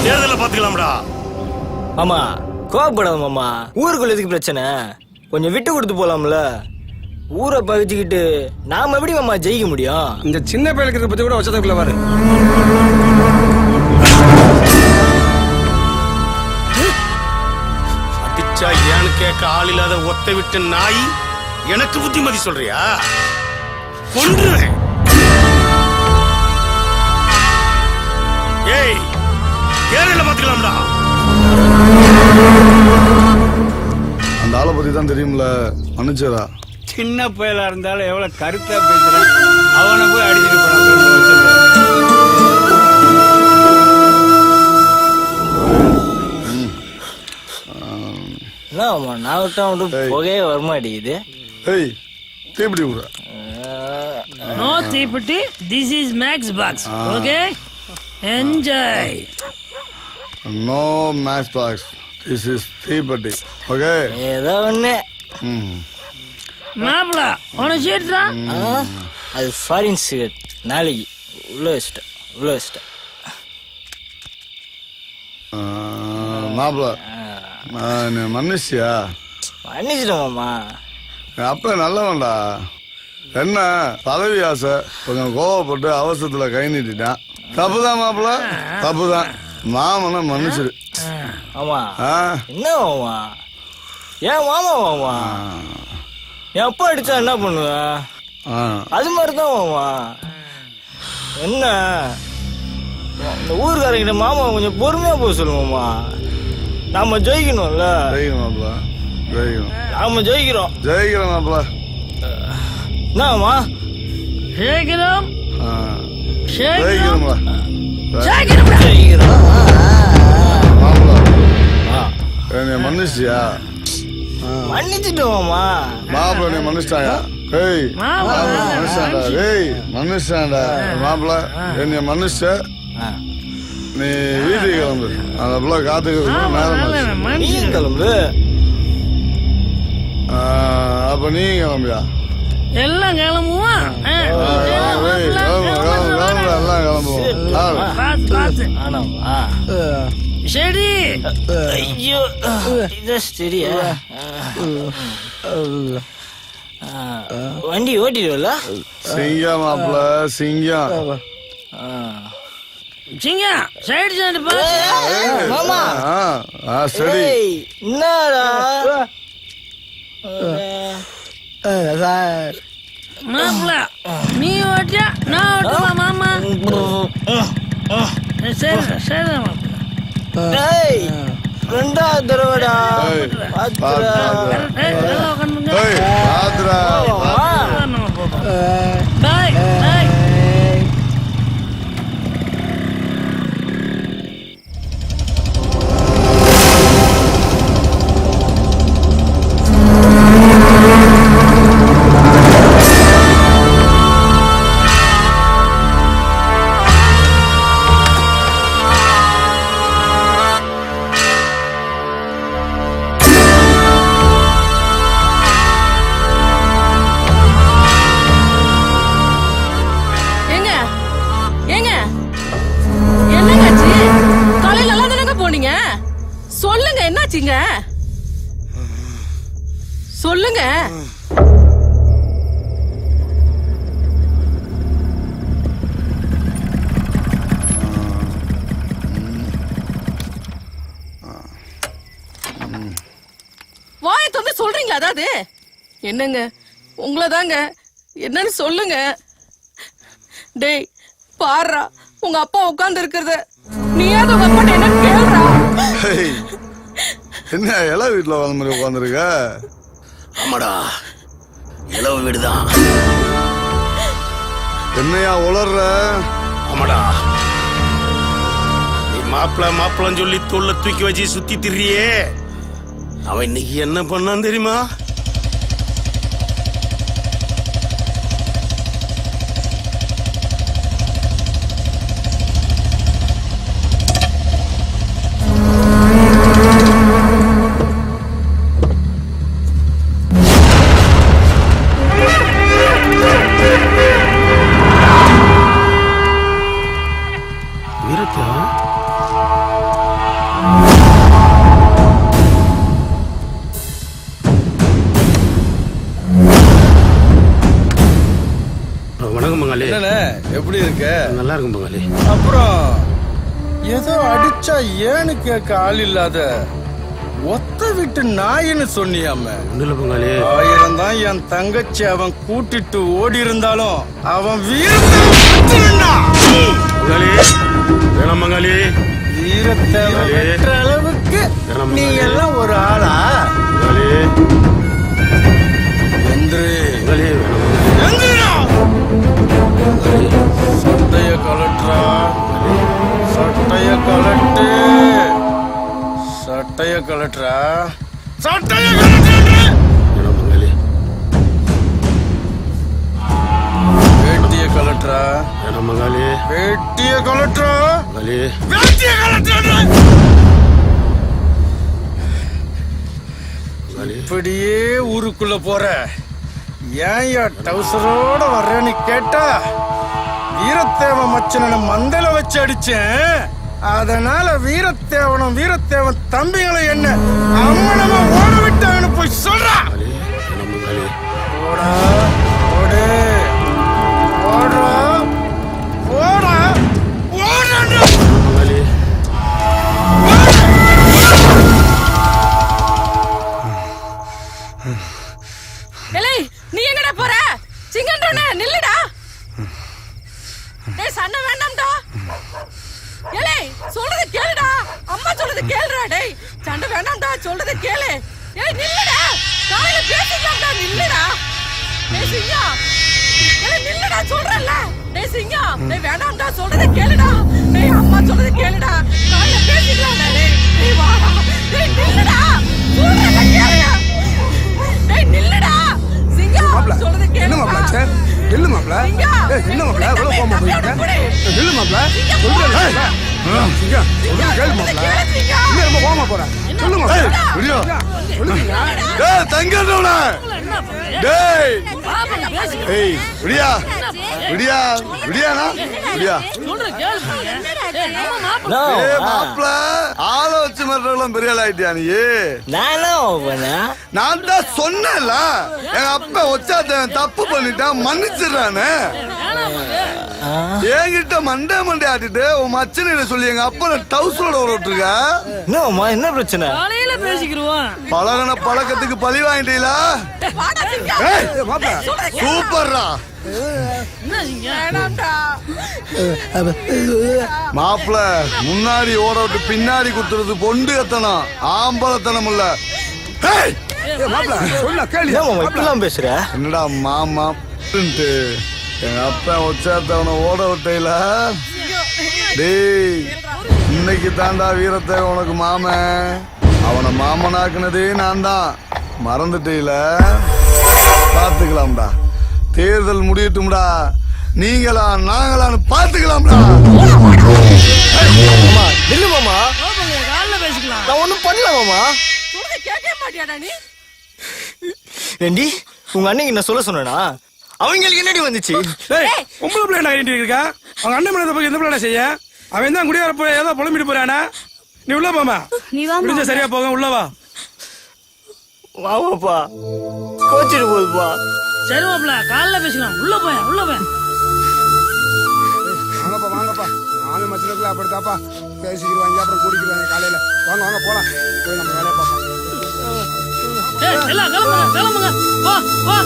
தேர்தல பாத்துக்கலாம்டா. மாமா கோவப்படாத மாமா, ஊருக்குள்ள எதுக்கு பிரச்சனை? கொஞ்சம் விட்டு கொடுத்து போலாம்ல. ஊரை பகிச்சுக்கிட்டு நாம எப்படி மாமா ஜெயிக்க முடியும்? இந்த சின்ன பையலுக்கு பத்தி கூட வச்சதுக்குள்ள பாரு. அடிச்சா ஏன்னு கேட்க ஆள் இல்லாத ஒத்த விட்டு நாய் எனக்கு புத்திமதி சொல்றியா? கொன்றுவேன். ஏய் கேரள பாத்துக்கலாம்டா. அந்த ஆளை பத்தி தான் தெரியும்ல, மன்னிச்சரா. சின்ன பயலா இருந்தாலும் எவ்வளவு கருத்தா பேசுறான். அவனை போய் அடிச்சுட்டு போன நான் விட்டா புகையே வரமாட்டேங்குது. ஏய் தீப்பிடி விடுற. நோ தீப்பெட்டி. This is matchbox. Okay enjoy. No matchbox. This is தீப்பெட்டி. ஓகே ஏதோ ஒண்ணு. மாப்பிள உனக்கு சீட்ரா. அது ஃபாரின் சிகரெட். நாளைக்கு உள்ள வச்சிட்டேன். மாப்பிள மன்னிச்சியா? மன்னிச்சிட்டேன் மாமா. அப்ப நல்லவன்டா. என்ன பதவி ஆசை, கொஞ்சம் கோவப்பட்டு அவசரத்துல கை நீட்டிட்டான். தப்புதான் மாப்பிள, தப்புதான். மாமனை மன்னிச்சிரு. ஆமா என்ன மாமா? ஏன் மாமா என் அப்பா அடிச்சா என்ன பண்ணுவ? அது மாதிரிதான் மாமா. என்ன இந்த ஊருக்காரங்கிட்ட மாமா கொஞ்சம் பொறுமையா போக சொல்லுவோமா. நாம ஜெயிக்கணும்ல. நாம ஜெயிக்கிறோம் மாப்பிள. என்னமா ஜெயிக்கிறோம். மன்னிச்சியா? மன்னிச்சுட்டோமா மாப்பிள. நீ மன்னிச்சிட்டாயா? ஏய் மன்னிச்சாண்டா. ஏய் மன்னிச்சாண்டா மாப்பிள. என்னைய மன்னிச்ச. நீ வீட்டுக்கு கிளம்பு. அந்த பிள்ளை காத்துக்கு கிளம்பு. அப்ப நீ கிளம்பியா? எல்லாம் கிளம்புவோம். எல்லாம் கிளம்புவோம். சரி. ஐயோ சரியா? வண்டி ஓட்டிடுவல? சிங்கம் மாப்பிள, சிங்கம். சிங்கம் சைடு சைடு மாமா. சரி. என்னடா மாப்பிள நீ ஓட்டியா நான் ஓட்டுமா மாமா? சரி சரி மாப்பிள. ரெண்டாவது தடவைடா. சொல்லுங்க என்னாச்சுங்க? சொல்லுங்க. வாயை தொந்து சொல்றீங்களா? அதாவது என்னங்க உங்களை தாங்க. என்னன்னு சொல்லுங்க. டேய் பாருடா, உங்க அப்பா உட்கார்ந்து இருக்கிறத நீயாவது உங்க அப்பா என்னன்னு கேளுடா. என்ன இளவு வீட்டுல வந்த மாதிரி உட்காந்துருக்க? ஆமாடா இளவு வீடுதான். என்னையா உளர்ற? ஆமாடா நீ மாப்பிளன்னு சொல்லி தோல்ல தூக்கி வச்சு சுத்தி திரியே. அவன் இன்னைக்கு என்ன பண்ணான் தெரியுமா? எப்படி இருக்க? நல்லா இருக்கும் பங்காளி. அப்புறம் ஏதோ அடிச்சா ஏன்னு கேட்க ஆள் இல்லாத ஒத்த விட்டு நாயின்னு சொன்னியாம. பங்காளி 1000 தான் என் தங்கச்சி அவன் கூட்டிட்டு ஓடி இருந்தாலும் அவன் வீரத்தை வேணாம் பங்காளி. வீரத்தை வெட்டுற அளவுக்கு நீ எல்லாம் ஒரு ஆளா? சட்டைய கலட்டுறா, சட்டைய கலட்டு, சட்டைய கலட்டுறா, சட்டைய கலட்டு. வேட்டிய கலட்டுறா, வேட்டிய கலட்டுறா, வேட்டிய கலட்டுறா. இப்படியே ஊருக்குள்ள போற ஏன் டவுசரோட வர்றேன்னு கேட்டா, வீரத்தேவ மச்சனை மந்தல வச்சு அடிச்சேன். அதனால வீரத்தேவன் தம்பிகளை என்ன அம்மனமா ஓட விட்டாங்கன்னு போய் சொல்றா. ஓடா ஓடு, ஓடுறா ஓடா ஓட. நீ எங்கடா போற? சிங்கன்றனே நில்லுடா. டேய் சண்டை வேண்டாம்டா. ஏலே சொல்றது கேளுடா. அம்மா சொல்றது கேளுடா. டேய் சண்டை வேண்டாம்டா, சொல்றது கேளு. ஏய் நில்லுடா. காலையில பேசிக்கலாம்டா, நில்லுடா. டேய் சிங்கா, ஏலே நில்லுடா சொல்றல்ல. டேய் சிங்கா, டேய் வேண்டாம்டா, சொல்றது கேளுடா. டேய் அம்மா சொல்றது கேளுடா. காலையில பேசிக்கலாம்டா. டேய் வாடா. டேய் நில்லுடா, சொல்றத கேளுடா. டேய் நில்லுடா. சொல்றது கேளு மாப்ள. சார் நில்லு மாப்ள. ஏய் நில்லு மாப்ள. எவ்வளவு கோவமா போயிட்ட? நில்லு மாப்ள. சொல்றேன். சிங்கா சொல்றது கேளு மாப்ள. நீ ரொம்ப கோவமா போற. சொல்லு மாப்ள. விடியோ. சொல்லுங்க. டேய் தங்கடோட. டேய். ஏய் விடியா. விடியா. விடியானா? விடியா. சொல்ற கேளு. ஏய் மாப்ள, ஆள வச்சு மறறலாம் பெரிய ஆள் ஆயிட்டியா நீ? நான் தான் சொன்னேன்ல, எங்க அப்பா ஒச்சாத தப்பு பண்ணிட்டான், மன்னிச்சிடறானே. என்கிட்ட மண்டே ஆட்டிட்டு உன் மச்சனை சொல்லி எங்க அப்பா டவுசரோட விட்டுருக்க. என்ன பிரச்சனை? காலையில பேசிக்கிறோம். பழகன பழக்கத்துக்கு பழி வாங்கிட்டீங்களா? சூப்பர்ரா. மாப்பிள முன்னாடி ஓட விட்டு பின்னாடி குத்துறது பொண்டு எத்தனம், ஆம்பளத்தனம் இல்ல. பேசுற என்னடா மாமா எங்க அப்பா உச்சாத்தவனை ஓட விட்டையில. டேய் இன்னைக்கு தாண்டா வீரத்தை உனக்கு மாமன். அவனை மாமனாக்குனதே நான் தான், மறந்துட்டீல. பாத்துக்கலாம்டா, தேர்தல் முடியட்டும்டா. நீங்களா நாங்களான்னு பாத்துக்கலாம்டா. மாமா நான் ஒண்ணும் பண்ணல மாமா. ஏண்டி உங்க அண்ணன் என்ன சொல்ல சொன்னா? அவங்களுக்கு என்னடி வந்துச்சு? உங்களை பிள்ளை என்ன இருக்கா? அவங்க அண்ணன் மேல போய் எந்த பிள்ளை செய்ய? அவன் தான் குடியார போய் ஏதோ புலம்பிட்டு போறானா? நீ உள்ள போமா. முடிஞ்ச சரியா போக உள்ள வா. வாப்பா கோச்சிட்டு போகுதுப்பா. சரி மாப்ள காலைல பேசிக்கலாம். உள்ள போய் வாங்கப்பா வாங்கப்பா. மாமி மச்சனுக்குள்ள அப்படித்தாப்பா பேசிக்கிடுவாங்க, அப்புறம் கூடிக்கிடுவாங்க காலையில. வாங்க வாங்க போலாம், போய் நம்ம வேலையை பார்ப்போம். எல்லாம் கிளம்புங்க. வா வா.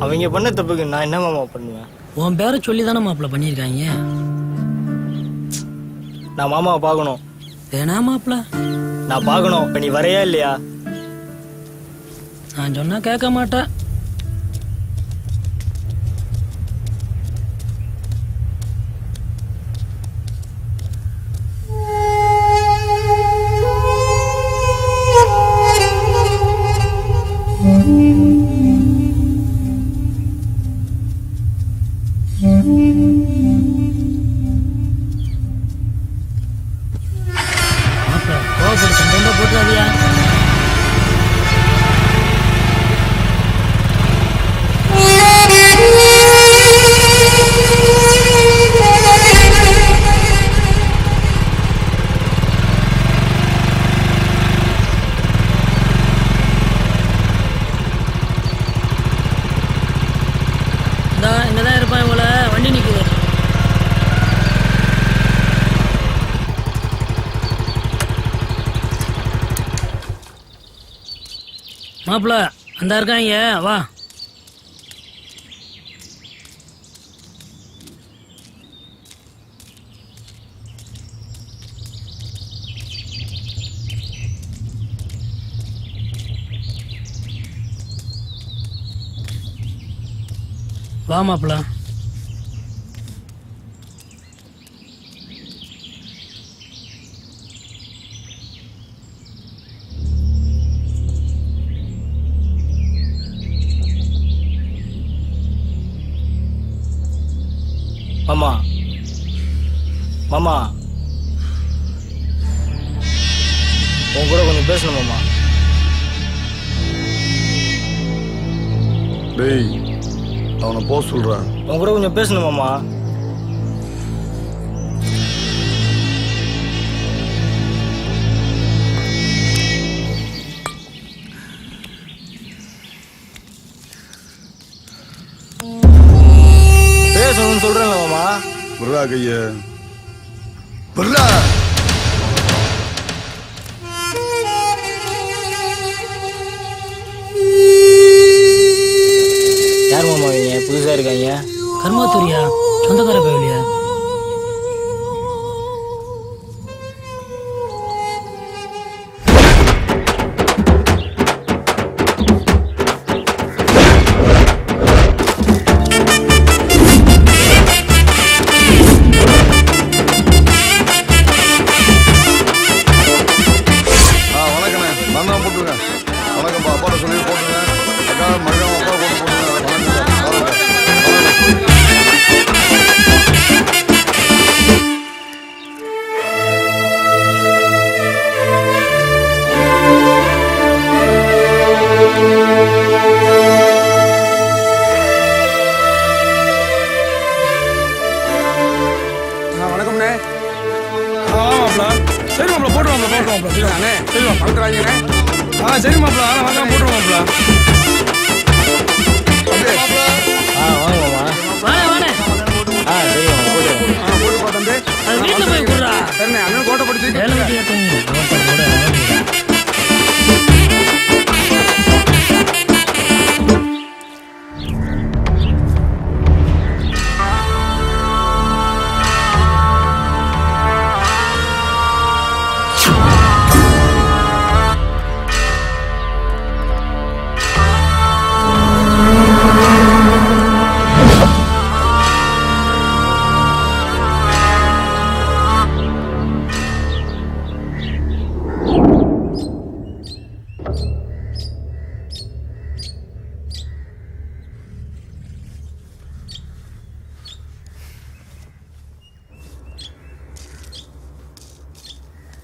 அவங்க பண்ண தப்புக்கு நான் என்ன மாமா பண்ணுவேன்? உன் பேரை சொல்லி தானே மாப்பிள்ள பண்ணியிருக்காங்க. நான் மாமாவை பார்க்கணும். வேணா மாப்பிள. நான் பார்க்கணும். இப்ப நீ வரையா இல்லையா? நான் சொன்னா கேட்க மாட்டேன். போட்டுறாதியா? இங்கதான் இருப்பான். இவங்கள வண்டி நிக்குது. மாப்பிள அந்த இருக்காங்க, வா. வா மாப்பிள. மாமா மாமா உன் கூட கொஞ்சம் பேசணும் மாமா. டேய் அவனை போக சொல்றான். உன் கூட கொஞ்சம் பேசணும் மாமா. பேசணும்னு சொல்றேன் மாமா. விட்றா கைய விட்றா. யார் மாமா இவங்க புதுசா இருக்காங்க? கர்மாத்தூரியா? சொந்தக்கார பயலியா? வணக்கண்ணே, நான் தான் போட்டுருக்கேன். வணக்கம்ப்பா, அப்பாட்ட சொல்லி போட்டுருங்க. அக்கா மறக்காம அப்பா போட்டு போட்டுருங்க. வணக்கம்ண்ணே. மாப்பிள சரி மாப்பிள போட்டுருவாங்க போட்டுருவாங்க. சரிண்ணே சரிவா மறந்துடாங்கண்ணே. சரி மாப்பிள வாங்க போட்டுருவோம் மாப்பிள. வாங்க மாமா. வாணே வாணே. சரி மாமா போட்டுருவோம். போட்டு பார்த்தே. அது வீட்டுல போய் கொடுறா. சரிண்ணே அண்ணன் கோட்டை படிச்சு வேலை வெட்டியா தூங்கு.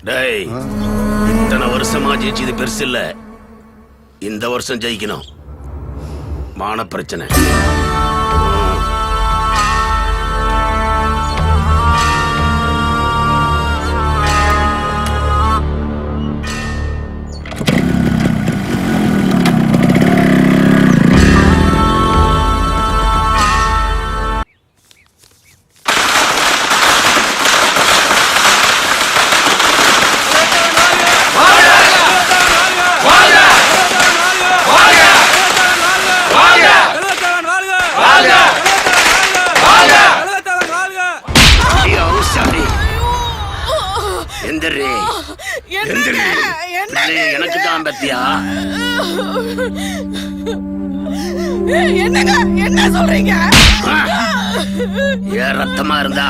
டேய், இத்தனை வருஷமா ஜெயிச்சது பெருசு இல்ல. இந்த வருஷம் ஜெயிக்கணும். மான பிரச்சனை. வாழ்க எனக்கு தான் பத்தியா? என்னங்க என்ன சொல்றீங்க? ஏன் ரத்தமா இருந்தா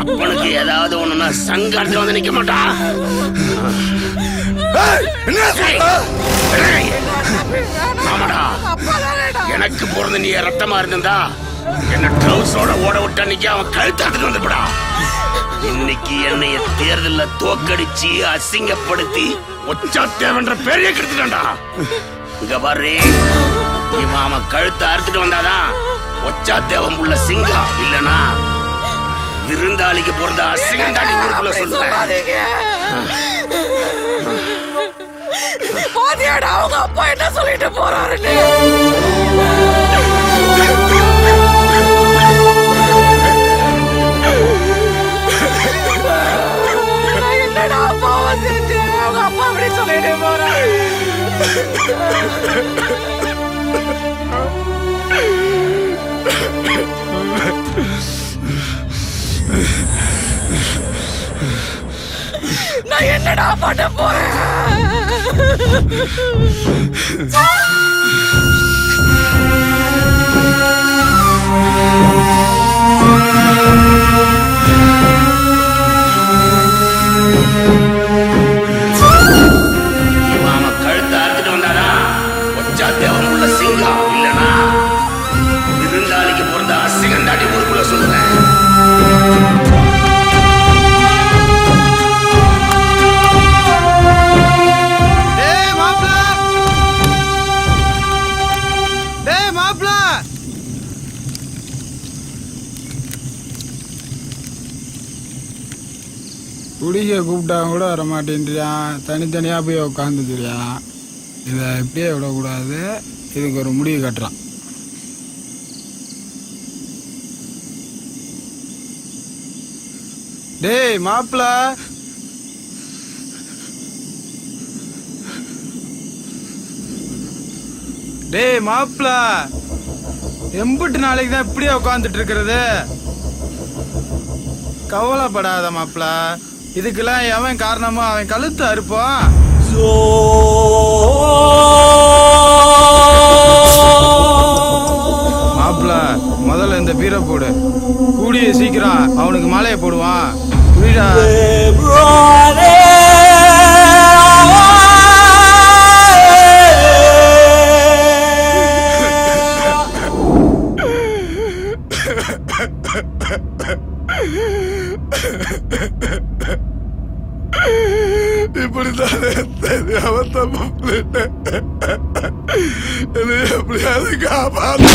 அப்பனுக்கு ஏதாவது ஒண்ணுன்னா சங்காரத்துல வந்து நிக்க மாட்டான். ஆமாடா, எனக்கு பிறந்த நீ ரத்தமா இருந்தா என்ன ட்ரவுஸோட ஓட விட்டா நிக்க அவன் கழுத்தாத்துட்டு வந்துப்படா. இன்னைக்கு என்னைய தேர்தல்ல தோக்கடிச்சு அசிங்கப்படுத்தி ஒச்சாத்தேவன்ற பேரையே கெடுத்துட்டான்டா. இங்க பாரு, இவன் அவன் கழுத்தை அறுத்துட்டு வந்தாதான் ஒச்சாத்தேவன் உள்ள சிங்கம், இல்லனா விருந்தாளிக்கு பிறந்த அசிங்கம் தாண்டி ஊருக்குள்ள சொல்லுவாங்க. அவங்க அப்பா என்ன சொல்லிட்டு போறாருன்னு என்னடா அப்பாவை செஞ்சு அவங்க அப்பா அப்படி சொல்லிட்டு போறாரு. நான் என்னடா பண்ண போறேன்? கழுத்தை அறுத்துட்டு வந்தானா ஒச்சாத்தேவன் உள்ள சிங்கம், இல்லனா விருந்தாளிக்கு பிறந்த அசிங்கம் தாண்டி ஊருக்குள்ள சொல்லுவேன். குடிக்க கூப்பிட்டா கூட வர மாட்டேன்றியான், தனித்தனியாக போய் உட்காந்துக்கிறியான். இதை இப்படியே விடக்கூடாது, இதுக்கு ஒரு முடிவு கட்டுறான். டேய் மாப்பிள, டேய் மாப்பிள, எம்பிட்டு நாளைக்கு தான் இப்படியே உட்காந்துட்டு இருக்கிறது? கவலைப்படாத மாப்பிள, இதுக்கெல்லாம் எவன் காரணமோ அவன் கழுத்து அறுப்பான். மாப்பிள, முதல்ல இந்த பீரை போடு, கூடிய சீக்கிரம் அவனுக்கு மாலையை போடுவான். புரியுதா? இப்படித்தானே தெரியாம தப்பு பண்ணிட்டேன். எப்படியாவது காப்பாத்து.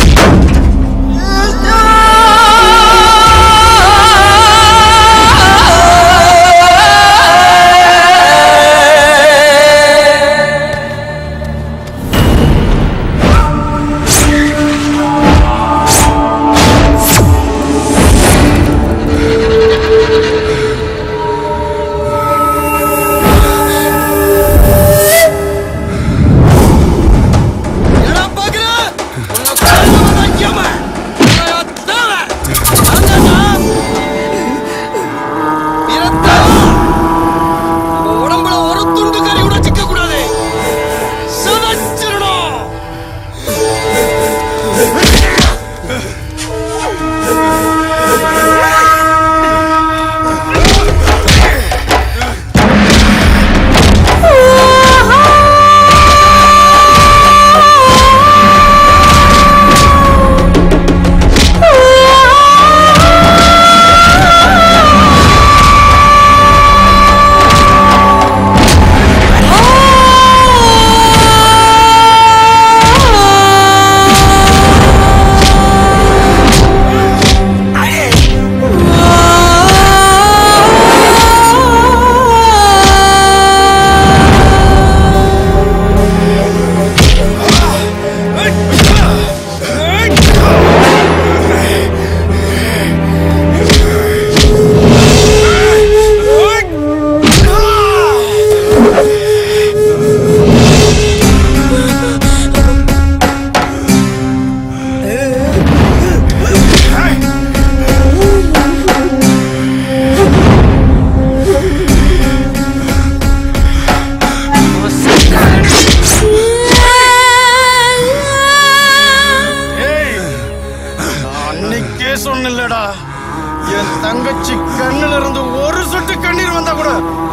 தங்கச்சி கண்ணுல இருந்து ஒரு சொட்டு கண்ணீர் வந்தா கூட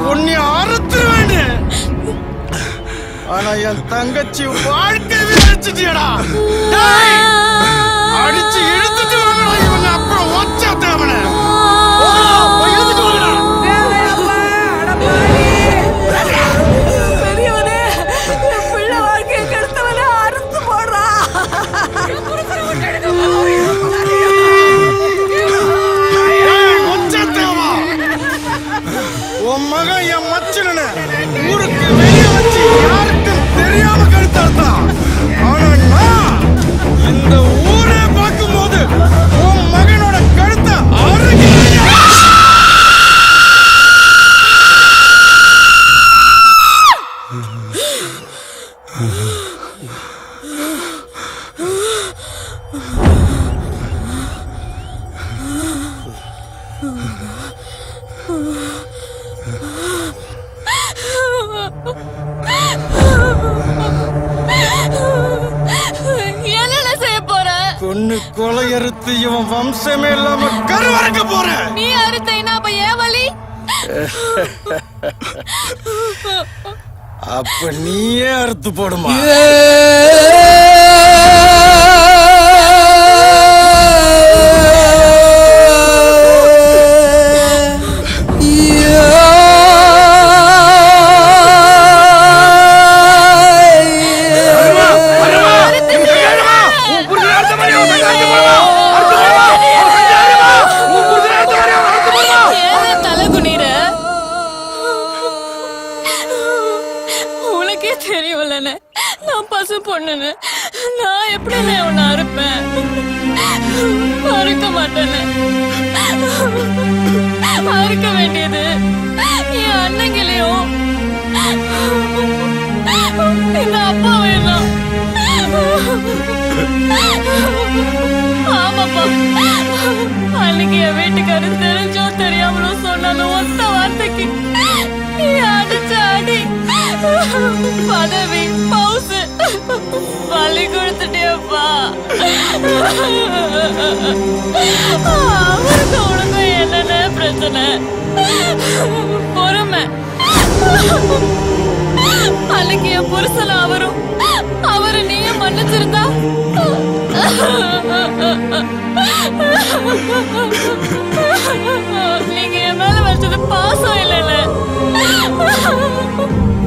உன்னை அறுத்துருவேன்னு. ஆனா என் தங்கச்சி வாழ்க்கையவே அடிச்சிட்டியடா. அடிச்சு இழுத்துட்டு வாங்கடா இவங்க, அப்புறம் ஒச்சா தேவன பெரியவனே, என் பிள்ளை வாழ்க்கையை கெடுத்தவனே அறுத்து போடுறா. உன் மகன் என் மச்சன ஊருக்கு வெளியே வச்சு யாருக்கும் தெரியாம கழுத்தான். ஆனா நான் இந்த ஊரே பார்க்கும் போது உன் மகனோட கழுத்தை அருகே என்னென்ன செய்ய போற? கொன்னு கொலை அறுத்து இவன் வம்சமே இல்லாம கருவறுக்க போற. நீ அறுத்தீனா அப்ப ஏன் வலி? அப்ப நீயே அறுத்து போடுமா. உனக்கே தெரியும்லண்ணே, நான் பசு பொண்ணுன்னு. நான் எப்படி உன்னை அறுப்பேன்? அறுக்க மாட்டேன்னு. அறுக்க வேண்டியது என் அண்ணங்கிலையும் இந்த அப்பா வேணும். ஆமாப்பா, அன்னைக்கு என் வீட்டுக்காரர் தெரிஞ்சோ தெரியாமலோ சொன்னாலும் ஒத்த வார்த்தைக்கு அடிச்ச அடி, பதவி, பவுசு வலி கொடுத்துட்டேப்பா. அவருக்கு உனக்கு என்னென்ன பிரச்சனை? பொறுமை. அன்னைக்கு என் புருஷன் அவரு நீயும் மன்னிச்சிருந்தா நீங்க என் மேல வச்சது பாசம் இல்லைல்ல,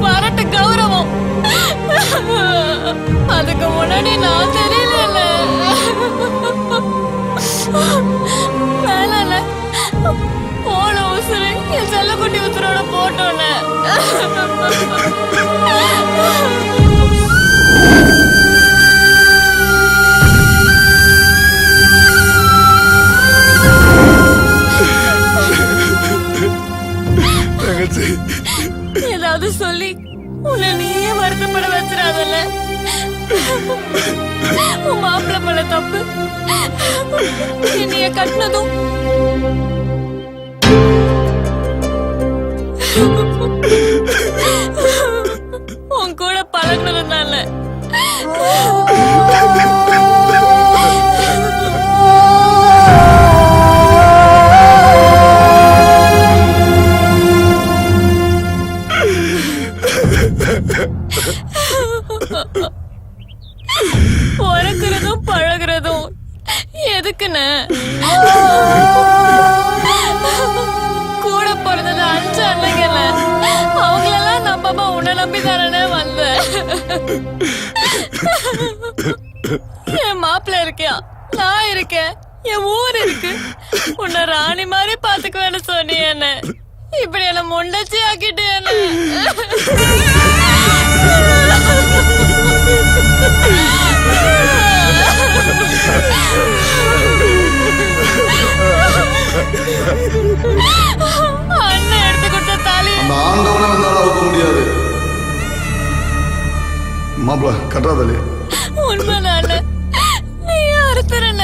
வரட்டு கௌரவம். அதுக்கு முன்னாடி நான் தெரியல. வேலை போன உசுறு என் செல்லக்குட்டி உசுரோட போட்டோன்னு. ஏதாவது சொல்லி உன்னை நீயே வருத்தப்பட வச்சிடாதல்ல. உன் மாப்பிள்ளை பண்ண தப்பு. என்னைய கட்டினதும் உன் கூட பழகினதுனால. பிறக்கிறதும் பழகிறதும் எதுக்குன்னு? கூட பிறந்தது 5 அண்ணங்கல்ல, அவங்களெல்லாம் நம்பாம உன்னை நம்பி தானே வந்த. என் மாப்பிள்ள இருக்கியா, நான் இருக்கேன், என் ஊர் இருக்கு. உன்னை ராணி மாதிரி பாத்துக்குவேன்னு சொன்னியேன்னு இப்படி என்ன முண்டச்சி ஆக்கிட்டு. அண்ணன் எடுத்து கொடுத்த தாலி அந்த ஆண்டவனை வந்தாலும் அவுக்க முடியாது. மாப்பிள கட்டாதலி உண்மைதான? நீ அறுத்துறன.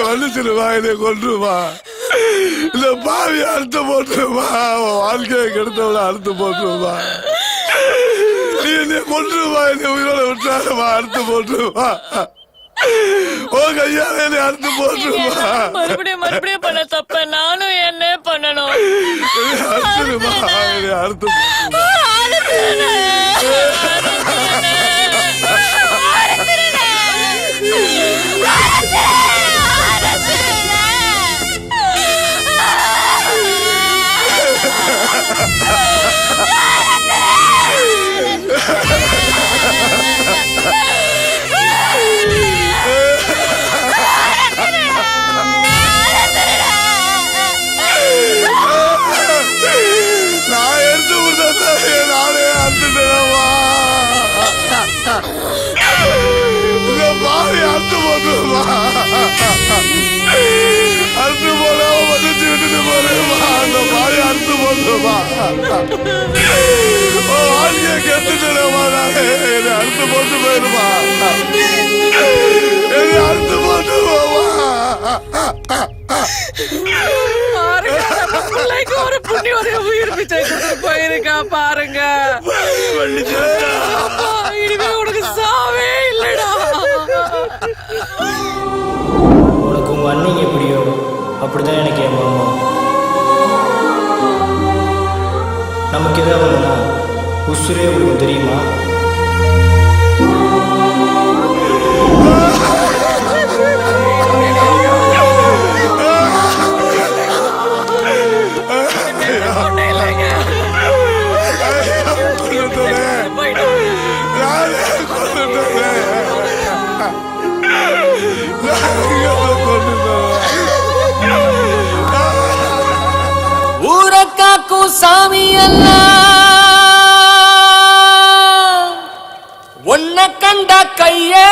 வந்துச்சுருவா, இதை கொண்டுருவா. இந்த பாவி அறுத்து போட்டுருமா, வாழ்க்கையை கெடுத்தவள அறுத்து போட்டுருமா, நீ என்னை கொண்டுருமா, என்னை உயிரோட விட்டாருமா, அறுத்து போட்டுருமா, ஓ கையால என்னை அறுத்து போட்டுருமா. மறுபடியும் பண்ண தப்ப நானும் என்ன பண்ணணும்? அறுத்துருமா, என்னை அறுத்து நான் எடுத்து விட்டா நானே அறுத்துட்டேனம்மா. இந்த பாவி அறுத்து போட்டுருமா, அறுத்து போடாம மன்னிச்சு விட்டுட்டு போறேம்மா. அந்த பாவி அறுத்து போட்டுருமா, வாழ்க்கையை கெட்டுட்டேனம்மா. நானே என்னை அறுத்து போட்டு போயிருமா, என்னை அறுத்து போட்டுருவோமா. ஒரு புண்ணிய உயிர் பிச்சை போயிருக்கா பாருங்க. இனிமே உனக்கு சாவே இல்லடா. உனக்கு உங்க அண்ணன் எப்படியோ அப்படிதான் எனக்கு என் மாமா. நமக்கு ஏதாவது ஒண்ணுனா உசுரே உங்களுக்கு தெரியுமா? ஊரக்காக்கும் சாமி எல்லாம் ஒன்ன கண்ட கையே